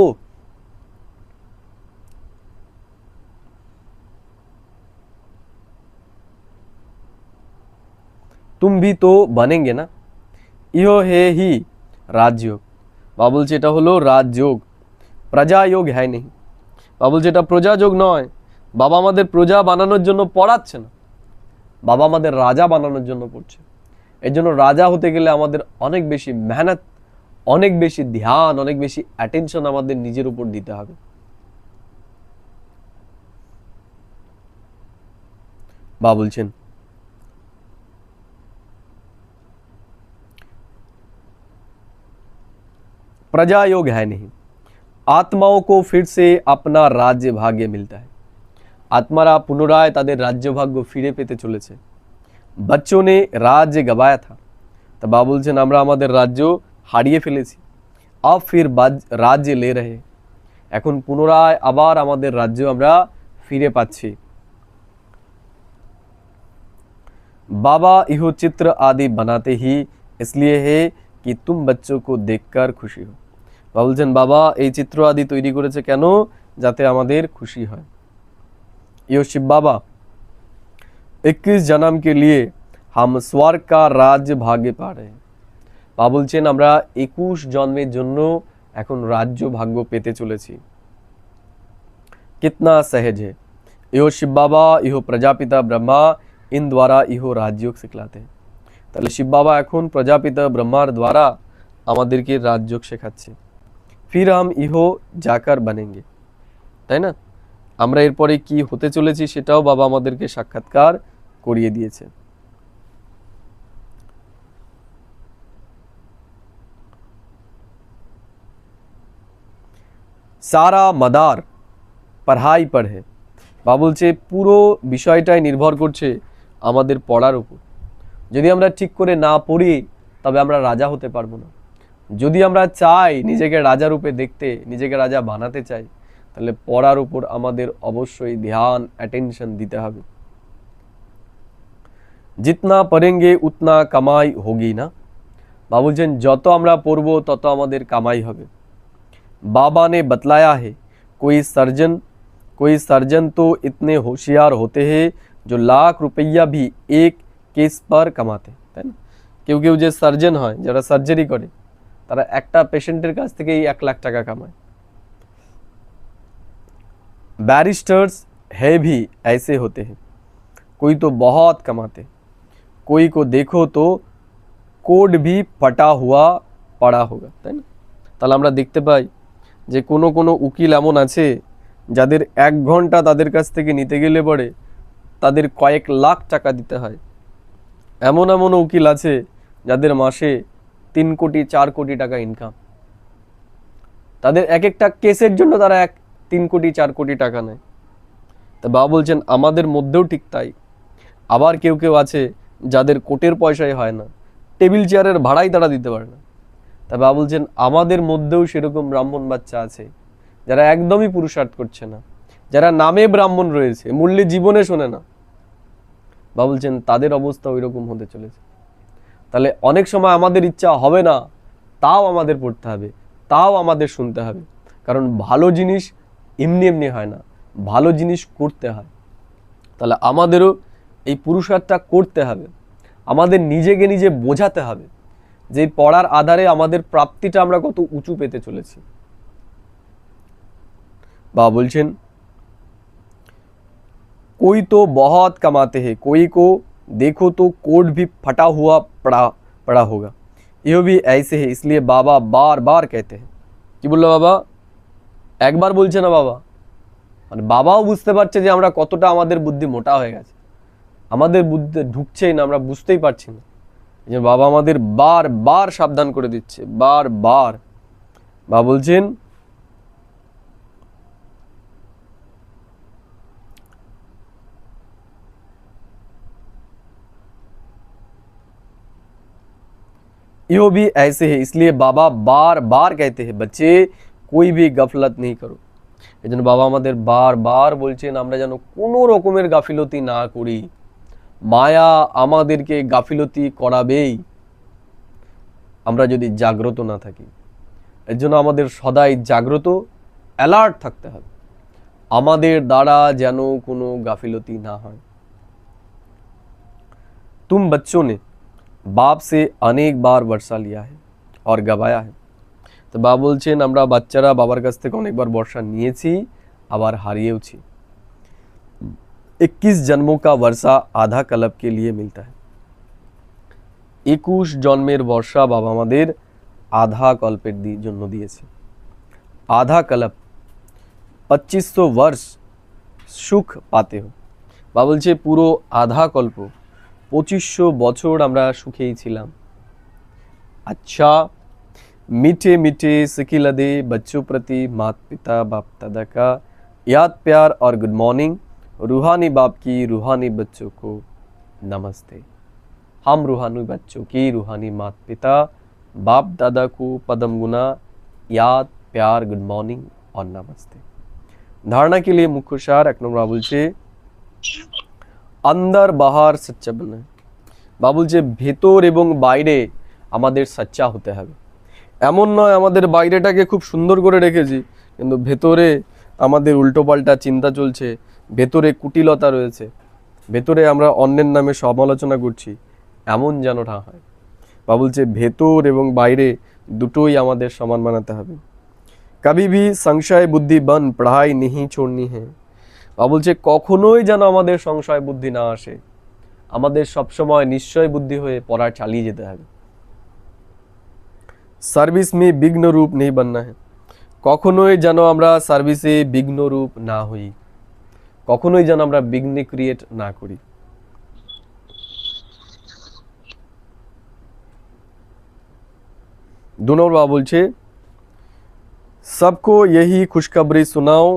तुम भी तो बनेंगे ना। ইহো হে হি রাজযোগ। বাবা বলছে এটা হলো রাজযোগ, প্রজাযোগ হ্যায় নেই। বাবা বলছে এটা প্রজাযোগ নয়। বাবা আমাদের প্রজা বানানোর জন্য পড়াচ্ছে না, বাবা আমাদের রাজা বানানোর জন্য পড়ছে। এর জন্য রাজা হতে গেলে আমাদের অনেক বেশি মেহনত, অনেক বেশি ধ্যান, অনেক বেশি অ্যাটেনশন আমাদের নিজের উপর দিতে হবে। বাবা বলছেন प्रजायोग है नहीं, आत्माओं को फिर से अपना राज्य भाग्य मिलता है। आत्मारा पुनराय तादेर राज्य भाग्य फिरे पेते चलेছে। बच्चों ने राज्य गवाया था, तो बाबा बोलছেন আমরা আমাদের রাজ্য হারিয়ে ফেলেছি। अब फिर राज्य ले रहे, এখন পুনরায় আবার আমাদের রাজ্য আমরা ফিরে পাচ্ছি। बाबा इहो चित्र आदि बनाते ही इसलिए है कि तुम बच्चों को देखकर खुशी हो। বাবা বলছেন বাবা এই চিত্র আদি তৈরি করেছে কেন, যাতে আমাদের খুশি হয়। ইয়ো শিব বাবা 21 जन्म के लिए हम स्वर्ग का राज्य भाग्य पा रहे हैं। বাবা বলছেন আমরা 21 জন্মের জন্য এখন রাজ্য ভাগ্য পেতে চলেছি। कितना सहज है। ইয়ো শিব বাবা ইহো প্রজাপিতা ব্রহ্মা इन द्वारा ইহো রাজযোগ শিখলাতে हैं। তাহলে শিব বাবা এখন প্রজাপিতা ব্রহ্মার দ্বারা আমাদেরকে রাজযোগ শেখাচ্ছে। फिर हम ইহো जाकर बनेंगे। তাই না, আমরা এরপরে কি হতে চলেছি সেটাও বাবা আমাদেরকে সাক্ষাৎকার করিয়ে দিয়েছে। সারা মাদার পড়াই पर है। বাবা বলছে পুরো বিষয়টাই নির্ভর করছে আমাদের পড়ার উপর। যদি আমরা ঠিক করে না পড়ি তবে আমরা রাজা হতে পারবো না। যদি আমরা চাই নিজেকে রাজা রূপে দেখতে, নিজেকে রাজা বানাতে চাই, তাহলে পড়ার উপর আমাদের অবশ্যই ধ্যান অ্যাটেনশন দিতে হবে। जितना पढ़ेंगे उतना कमाई होगी ना। बाबा बोलছেন যত আমরা পড়ব তত আমাদের কামাই হবে। बाबा ने बतलाया है कोई सर्जन तो इतने होशियार होते हैं जो लाख रुपया भी एक केस पर कमाते हैं, তাই না? কেউ কেউ যে সার্জন হয়, যারা সার্জারি করে, তারা একটা পেশেন্টের কাছ থেকেই 1 লাখ টাকা কামায়। बैरिस्टर्स है भी ऐसे होते हैं, कोई तो बहुत कमाते, कोई को देखो तो কোড भी फटा हुआ पड़ा होगा, তাই না? তাহলে আমরা দেখতে পাই যে কোনো কোনো উকিল এমন আছে যাদের 1 ঘন্টা তাদের কাছ থেকে নিতে গেলে পরে তাদের কয়েক লাখ টাকা দিতে হয়। এমন এমন উকিল আছে যাদের মাসে 3 কোটি 4 কোটি টাকা ইনকাম, তাদের এক একটা কেসের জন্য তারা 3 কোটি 4 কোটি টাকা নেয়। তা বাবা বলছেন আমাদের মধ্যেও ঠিক তাই। আবার কেউ কেউ আছে যাদের কোটের পয়সাই হয় না, টেবিল চেয়ারের ভাড়াই তারা দিতে পারে না। তা বাবা বলছেন আমাদের মধ্যেও সেরকম ব্রাহ্মণ বাচ্চা আছে যারা একদমই পুরুষার্থ করছে না, যারা নামে ব্রাহ্মণ রয়েছে, মূল্যে জীবনে শোনে না। বাবা বলছেন তাদের অবস্থা ওই রকম হতে চলেছে। তাহলে অনেক সময় আমাদের ইচ্ছা হবে না, তাও আমাদের পড়তে হবে, তাও আমাদের শুনতে হবে, কারণ ভালো জিনিস এমনি এমনি হয় না, ভালো জিনিস করতে হয়। তাহলে আমাদেরও এই পুরুষার্থটা করতে হবে, আমাদের নিজেকে নিজে বোঝাতে হবে যে পড়ার আধারে আমাদের প্রাপ্তিটা আমরা কত উঁচু পেতে চলেছি। বাবা বলছেন कोई तो बहुत कमाते हैं, कोई को देखो तो कोट भी फटा हुआ पड़ा होगा, ये भी ऐसे है, इसलिए बाबा बार बार कहते हैं। কি বললো বাবা? একবার বলছে না বাবা, মানে বাবাও বুঝতে পারছে যে আমরা কতটা আমাদের বুদ্ধি মোটা হয়ে গেছে, আমাদের বুদ্ধি ঢুকছেই না, আমরা বুঝতেই পারছি না। যে বাবা আমাদের বার বার সাবধান করে দিচ্ছে, বার বার। বাবা বলছেন यो भी ऐसे है, इसलिए बाबा बार बार कहते हैं बच्चे कोई भी गफलत नहीं करो। এজন্য বাবা আমাদের বার বার বলছেন আমরা যেন কোনো রকমের গাফিলতি না করি। মায়া আমাদেরকে গাফিলতি করাবেই আমরা যদি জাগ্রত না থাকি। এর জন্য আমাদের সদাই জাগ্রত, অ্যালার্ট থাকতে হবে, আমাদের দ্বারা যেন কোনো গাফিলতি না হয়। तुम बच्चों ने बाप से अनेक बार वर्षा लिया है और गवाया है। তো বাবা বলছেন আমরা বাচ্চারা বাবার কাছ থেকে অনেকবার বর্ষা নিয়েছি, আবার হারিয়েওছি। 21 जन्मों का वर्षा आधा कल्प के लिए मिलता है। 21 জন্মের বর্ষা বাবা আমাদের আধা কল্পের জন্য দিয়েছে। আধা কল্প 2500 वर्ष সুখ পাতে হো। বাবা বলছে পুরো আধা কল্প 2500 বছর আমরা সুখেই ছিলাম। अच्छा मीठे मीठे सिकिलदे बच्चों प्रति माता पिता बाप दादा का याद प्यार और गुड मॉर्निंग। रूहानी बाप की रूहानी बच्चों को नमस्ते। हम रूहानी बच्चों की रूहानी माता पिता बाप दादा को पदम गुना याद प्यार गुड मॉर्निंग और नमस्ते। धारणा के लिए मुख्य सार 1 নম্বর বলছে अंदर बाहर सच्चा बनना है। বাবা বলছে ভেতর এবং বাইরে আমাদের সচ্চা হতে হবে। এমন নয় আমাদের বাইরেটাকে খুব সুন্দর করে রেখেছি কিন্তু ভেতরে আমাদের উল্টোপাল্টা চিন্তা চলছে, ভেতরে কুটিলতা রয়েছে, ভেতরে আমরা অন্যের নামে সমালোচনা করছি, এমন যেন না হয়। বাবা বলছে ভেতর এবং বাইরে দুটোই আমাদের সমান বানাতে হবে। কবি ভি সংশয় বুদ্ধি বন পড়াই नहीं छोड़नी है। বাবা বলছে কখনোই যেন আমাদের সংশয় বুদ্ধি না আসে, আমাদের সবসময় নিশ্চয় বুদ্ধি হয়ে পড়া চালিয়ে যেতে হবে। সার্ভিস মে বিঘ্ন রূপ নেই बनना है। কখনোই যেন আমরা সার্ভিসে বিঘ্ন রূপ না হই, কখনোই যেন আমরা বিঘ্ন ক্রিয়েট না করি। 2 নম্বর বাবা বলছে सबको यही खुशखबरी सुनाओ,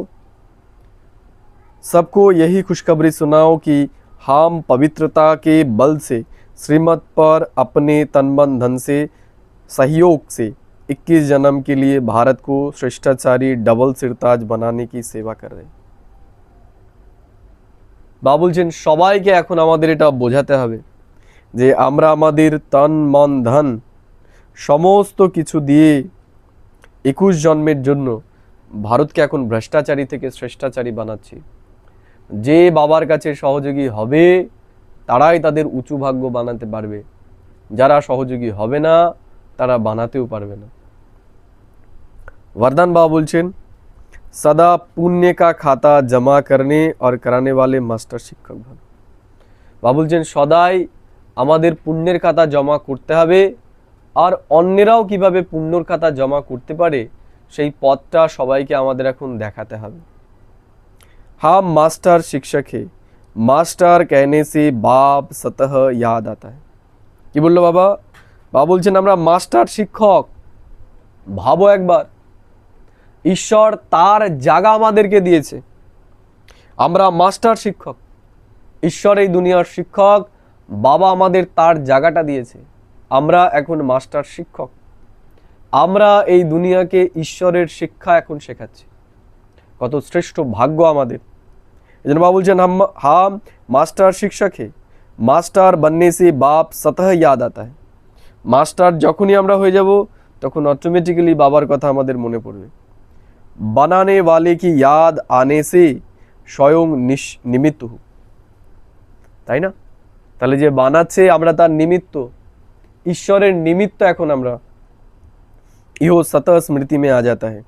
सबको यही खुशखबरी सुनाओ कि हम पवित्रता के बल से श्रीमत पर अपने तन मन धन से सहयोग से 21 जन्म के लिए भारत को श्रेष्ठाचारी डबल सिरताज बनाने की सेवा कर रहे। বাবা বলছেন সবাইকে এখন আমাদের এটা বোঝাতে হবে যে আমরা আমাদের তন মন ধন সমস্ত কিছু দিয়ে 21 জন্মের জন্য ভারতকে এখন ভ্রষ্টাচারী থেকে শ্রেষ্ঠাচারী বানাচ্ছি। যে বাবার কাছে সহযোগী হবে তারাই তাদের উঁচু ভাগ্য বানাতে পারবে, যারা সহযোগী হবে না তারা বানাতেও পারবে না। वरदान बाबा बोलছেন सदा पुण्य का खाता जमा करने और कराने वाले मास्टर शिक्षक बनो। বাবা বলছেন সদাই আমাদের পুণ্যের খাতা জমা করতে হবে, আর অন্যরাও কিভাবে পুণ্যর খাতা জমা করতে পারে সেই পথটা সবাইকে আমাদের এখন দেখাতে হবে। हम मास्टर शिक्षक है, मास्टर कहने से बाप सतह याद आता है। কি বললো বাবা? বাবা বলছেন আমরা মাস্টার শিক্ষক। ভাবো একবার, ঈশ্বর তার জায়গা আমাদেরকে দিয়েছে, আমরা মাস্টার শিক্ষক। ঈশ্বর এই দুনিয়ার শিক্ষক, বাবা আমাদের তার জায়গাটা দিয়েছে, আমরা এখন মাস্টার শিক্ষক। আমরা এই দুনিয়াকে ঈশ্বরের শিক্ষা এখন শেখাচ্ছি। কত শ্রেষ্ঠ ভাগ্য আমাদের। এজন্য বাবা বলছেন हम मास्टर शिक्षक है, मास्टर बनने से बाप सतह याद आता है। মাস্টার যখনই আমরা হয়ে যাব তখন অটোমেটিক্যালি বাবার কথা আমাদের মনে পড়বে। बनाने वाले की याद आने से स्वयं निमित्त हो, তাই না? তাহলে যে বানাচ্ছে আমরা তার নিমিত্ত, ঈশ্বরের নিমিত্ত এখন আমরা। ইহো सतह स्मृति में आ जाता है,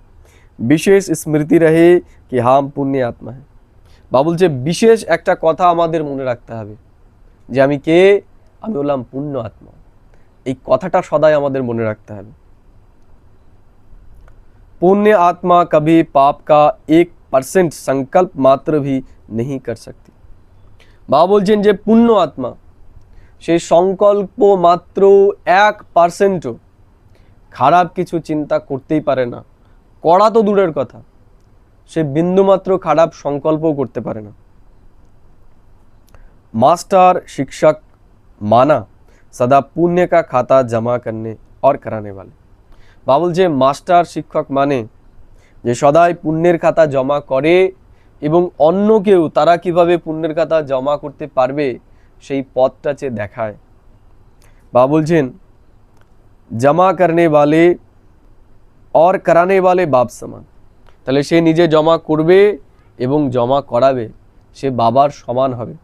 विशेष स्मृति रहे कि हम पुण्य आत्मा है। বাবা বলছে বিশেষ একটা কথা আমাদের মনে রাখতে হবে যে আমি কে, আমি হলাম পুণ্য আত্মা। এই কথাটা সদাই আমাদের মনে রাখতে হবে। पुण्य आत्मा कभी पाप का 1% संकल्प मात्र भी नहीं कर सकती। বাবা বলছেন যে পুণ্য আত্মা সে সংকল্প মাত্র 1%ও খারাপ কিছু চিন্তা করতেই পারে না। করা তো দূরের কথা, সে বিন্দুমাত্র খারাপ সংকল্পও করতে পারে না। मास्टर शिक्षक माना सदा पुण्य का खाता जमा करने और कराने वाले। বাবা বলছে মাস্টার শিক্ষক মানে যে সদাই পুণ্যের খাতা জমা করে এবং অন্য কেউ তারা কিভাবে পুণ্যের খাতা জমা করতে পারবে সেই পথটা যে দেখায়। বাবা বলছেন জমা করনে वाले और कराने वाले बाप समान। তাহলে সে নিজে জমা করবে এবং জমা করাবে, সে বাবার সমান হবে।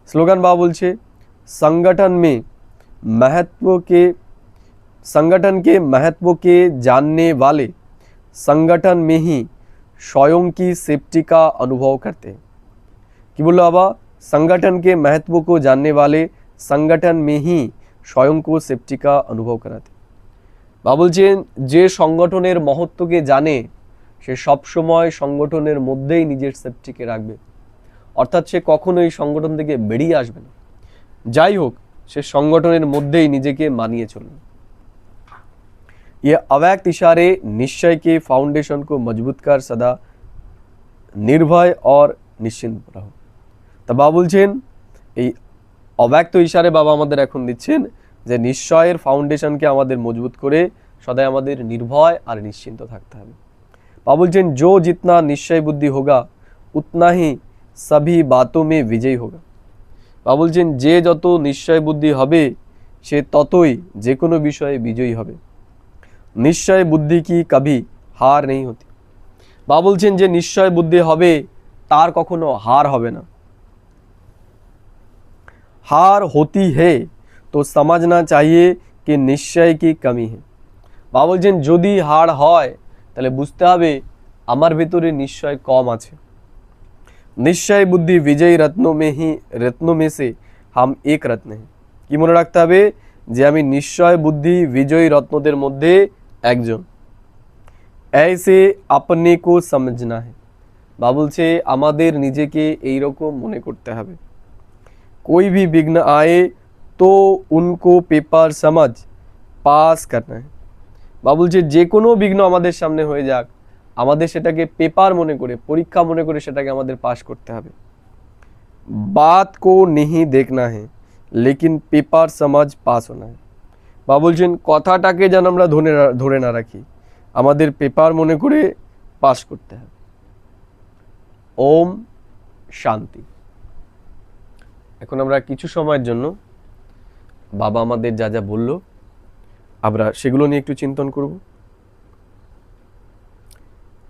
স্লোগান বাবা বলছে संगठन के महत्व के जानने वाले संगठन में ही स्वयं की सेफ्टी का अनुभव करते हैं। कि बोलो बाबा? संगठन के महत्व को जानने वाले संगठन में ही स्वयं को सेफ्टी का अनुभव कराते। বাবা বলছেন যে সংগঠনের মহত্বকে জানে সে সবসময় সংগঠনের মধ্যেই নিজের সেফটিকে রাখবে, অর্থাৎ সে কখনোই সংগঠন থেকে বেরিয়ে আসবে না। যাই হোক, সে সংগঠনের মধ্যেই নিজেকে মানিয়ে চলবে। ये अव्यक्त इशारे निश्चय के फाउंडेशन को मजबूत कर सदा निर्भय और निश्चिंत रहो। তা বাবা বলছেন এই অব্যক্ত ইশারে বাবা আমাদের এখন দিচ্ছেন যে নিশ্চয়ের ফাউন্ডেশনকে আমাদের মজবুত করে সদাই আমাদের নির্ভয় আর নিশ্চিন্ত থাকতে হবে। বাবা বলছেন जो जितना निश्चय बुद्धि होगा उतना ही सभी बातों में विजयी होगा। বাবা বলছেন যে যত নিশ্চয় বুদ্ধি হবে সে ততই যে কোনো বিষয়ে বিজয়ী হবে। নিশ্চয় বুদ্ধি কি কবি হার নেই হতি। বাবা বলছেন যে নিশ্চয় বুদ্ধি হবে তার কখনো হার হবে না। हार होती है तो समझना चाहिए कि निश्चय की कमी है। বাবা বলছেন যদি হার হয় তাহলে বুঝতে হবে আমার ভিতরে নিশ্চয় কম আছে। निश्चय बुद्धि विजयी रत्नों में से हम एक रत्न है। কি মনে রাখতে হবে যে আমি নিশ্চয় বুদ্ধি বিজয়ী রত্নদের মধ্যে একজন। ऐसे अपने को समझना है। বাবা বলছে আমাদের নিজেকে এই রকম মনে করতে হবে। कोई भी विघ्न आए तो उनको पेपर समझ पास करना है। বাবা বলছে যে কোনো বিঘ্ন আমাদের সামনে হয়ে যাক আমাদের সেটাকে পেপার মনে করে, পরীক্ষা মনে করে সেটাকে আমাদের পাস করতে হবে। बात को नहीं देखना है लेकिन पेपर समझ पास होना है। বা বলছেন কথাটাকে যেন আমরা ধরে না রাখি, আমাদের পেপার মনে করে পাস করতে হবে। ওম শান্তি। এখন আমরা কিছু সময়ের জন্য বাবা আমাদের যা যা বলল আমরা সেগুলো নিয়ে একটু চিন্তন করব,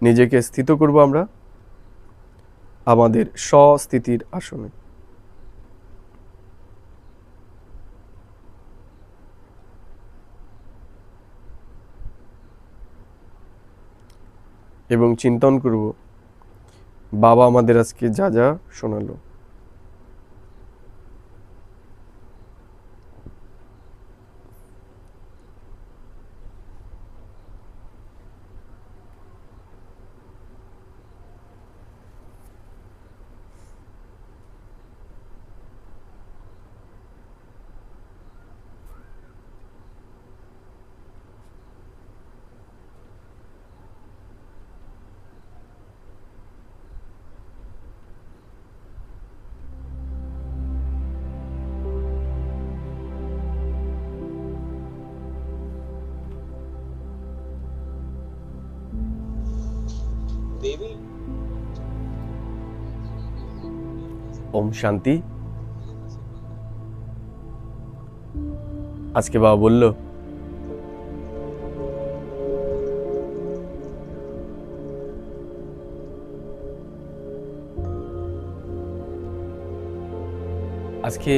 নিজেকে স্থিত করব আমরা আমাদের স্বস্থিতির আসনে। এবং চিন্তন করব বাবা আমাদের আজকে যা যা শোনালো। देवी ওম শান্তি। আজকে বাবা বলল আজকে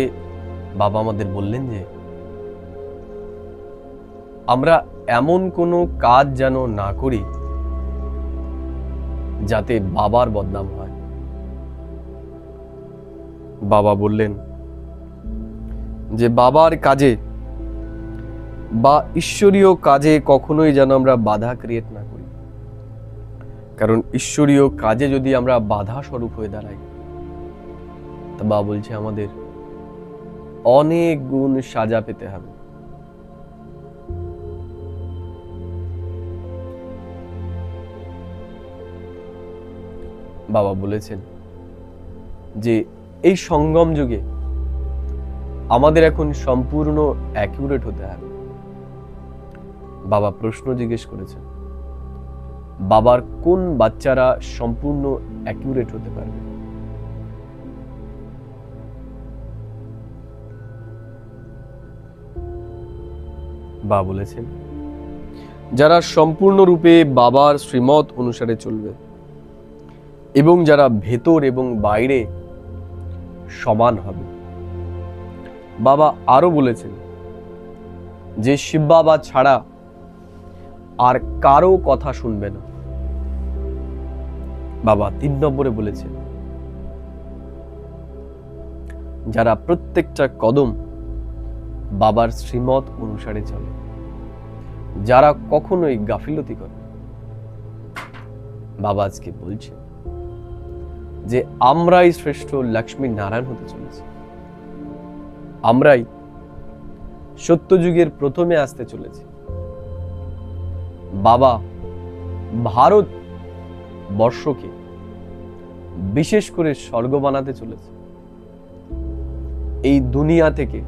বাবা আমাদের বললেন যে আমরা এমন কোনো কাজ যেন না করি যাতে বাবার বদনাম হয়। বাবা বললেন যে বাবার কাজে বা ঈশ্বরীয় কাজে কখনোই যেন আমরা বাধা ক্রিয়েট না করি, কারণ ঈশ্বরীয় কাজে যদি আমরা বাধা স্বরূপ হয়ে দাঁড়াই তা বাবা বলছে আমাদের অনেক গুণ সাজা পেতে হবে। বাবা বলেছেন যে এই সঙ্গম যুগে আমাদের এখন সম্পূর্ণ অ্যাকিউরেট হতে হবে। বাবা প্রশ্ন জিজ্ঞেস করেছেন বাবার কোন বাচ্চারা সম্পূর্ণ অ্যাকিউরেট হতে পারবে। বাবা বলেছেন যারা সম্পূর্ণরূপে বাবার শ্রীমত অনুসারে চলবে এবং যারা ভেতর এবং বাইরে সমান হবে। বাবা আরো বলেছেন যে শিব বাবা ছাড়া আর কারো কথা শুনবে না। বাবা 3 নম্বরে বলেছেন যারা প্রত্যেকটা কদম বাবার শ্রীমত অনুসারে চলে, যারা কখনোই গাফিলতি করে। বাবা আজকে বলছেন যে আমরাই শ্রেষ্ঠ লক্ষ্মী নারায়ণ হতে চলেছি, আমরাই সত্যযুগের প্রথমে আসতে চলেছি। বাবা ভারত বর্ষকে বিশেষ করে স্বর্গ বানাতে চলেছে। এই দুনিয়া থেকে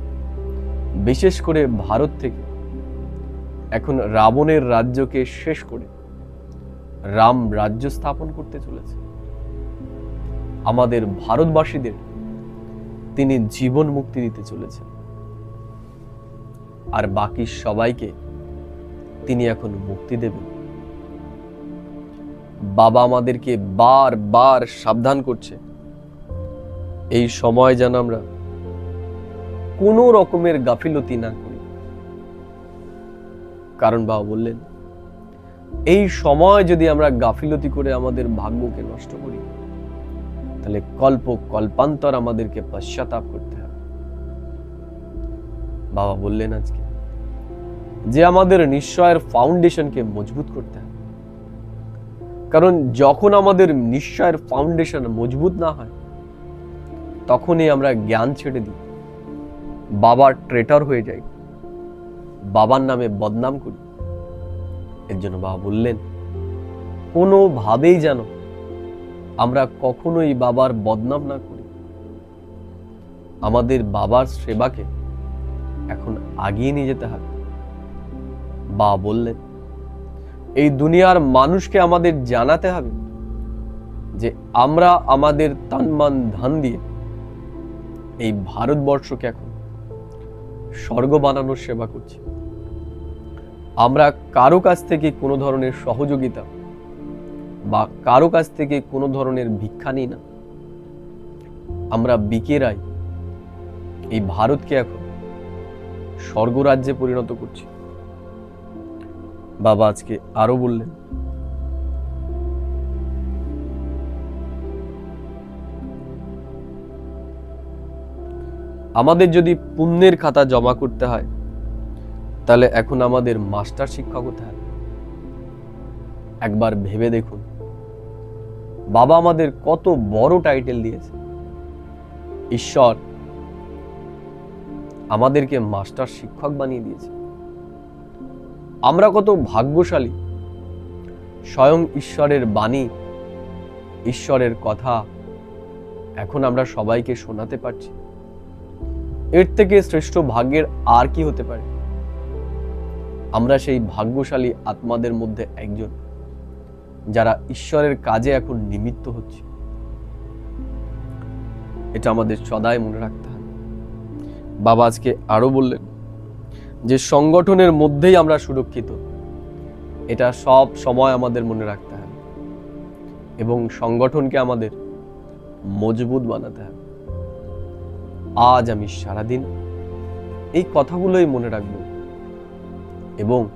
বিশেষ করে ভারত থেকে এখন রাবণের রাজ্যকে শেষ করে রাম রাজ্য স্থাপন করতে চলেছে। আমাদের ভারতবাসীদের তিনি জীবন মুক্তি দিতে চলেছেন, আর বাকি সবাইকে তিনি এখন মুক্তি দেবেন। বাবা আমাদেরকে বারবার সাবধান করছে এই সময় যেন আমরা কোনো রকমের গাফিলতি না করি, কারণ বাবা বললেন এই সময় যদি আমরা গাফিলতি করে আমাদের ভাগ্যকে নষ্ট করি তাহলে কল্প কল্পান্তর আমাদেরকে পশ্চাতাপ করতে হবে। বাবা বললেন আজকে যে আমাদের নিশ্চয়ের ফাউন্ডেশনকে মজবুত করতে হবে, কারণ যখন আমাদের নিশ্চয়ের ফাউন্ডেশন মজবুত না হয় তখনই আমরা জ্ঞান ছেড়ে দিই, বাবার ট্রেটার হয়ে যাই, বাবার নামে বদনাম করি। এর জন্য বাবা বললেন কোনোভাবেই যেন আমরা কখনোই বাবার বদনাম না করি। আমাদের বাবার সেবাকে এখন আগিয়ে নিয়ে যেতে হবে। বাবা বললেন, এই দুনিয়ার মানুষকে আমাদের জানাতে হবে যে আমরা আমাদের তান-মান ধান দিয়ে এই ভারতবর্ষকে এখন স্বর্গ বানানোর সেবা করছি। আমরা কারো কাছ থেকে কোনো ধরনের সহযোগিতা বা কারো কাছ থেকে কোনো ধরনের ভিক্ষা নিই না। আমরা বিকেরাই এই ভারতকে এখন স্বর্গরাজ্যে পরিণত করছি। বাবা আজকে আরো বললেন, আমাদের যদি পুণ্যের খাতা জমা করতে হয় তাহলে এখন আমাদের মাস্টার শিক্ষক হতে হবে। একবার ভেবে দেখুন, বাবা আমাদের কত বড় টাইটেল দিয়েছে। ঈশ্বর আমাদেরকে মাস্টার শিক্ষক বানিয়ে দিয়েছে। আমরা কত ভাগ্যশালী, স্বয়ং ঈশ্বরের বাণী, ঈশ্বরের কথা এখন আমরা সবাইকে শোনাতে পারছি। এর থেকে শ্রেষ্ঠ ভাগ্যের আর কি হতে পারে? আমরা সেই ভাগ্যশালী আত্মাদের মধ্যে একজন, যারা ঈশ্বরের কাজে এখন নিমিত্ত হচ্ছে। এটা আমাদের সদাই মনে রাখতে হবে। বাবা আজকে আরো বললেন যে সংগঠনের মধ্যেই আমরা সুরক্ষিত, এটা সব সময় আমাদের মনে রাখতে হবে এবং সংগঠনকে আমাদের মজবুত বানাতে হবে। আজ আমি সারাদিন এই কথাগুলোই মনে রাখব এবং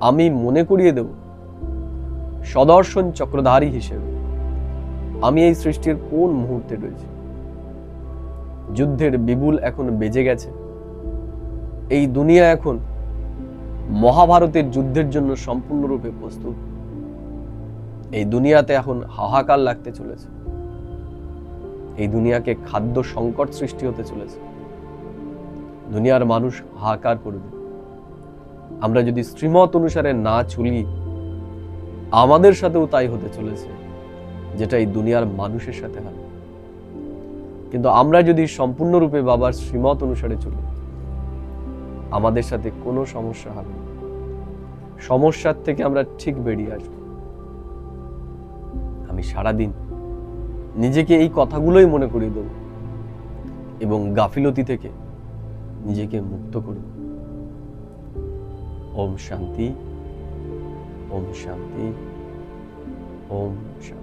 আমি মনে করিয়ে দেব সদর্শন চক্রধারী হিসেবে আমি এই সৃষ্টির কোন মুহূর্তে রয়েছি। যুদ্ধের বিপুল এখন বেজে গেছে। এই দুনিয়া এখন মহাভারতের যুদ্ধের জন্য সম্পূর্ণরূপে প্রস্তুত। এই দুনিয়াতে এখন হাহাকার লাগতে চলেছে। এই দুনিয়াকে খাদ্য সংকট সৃষ্টি হতে চলেছে। দুনিয়ার মানুষ হাহাকার করবে। আমরা যদি শ্রীমত অনুসারে না চলি, আমাদের সাথেও তাই হতে চলেছে, যেটা এই দুনিয়ার মানুষের সাথে হয়। কিন্তু আমরা যদি সম্পূর্ণরূপে বাবার শ্রীমত অনুসারে চলি, আমাদের সাথে কোনো সমস্যা হবে না। সমস্যার থেকে আমরা ঠিক বেরিয়ে আসব। আমি সারাদিন নিজেকে এই কথাগুলোই মনে করিয়ে দেব এবং গাফিলতি থেকে নিজেকে মুক্ত করব। ওম শান্তি, ওম শান্তি, ওম শান্তি।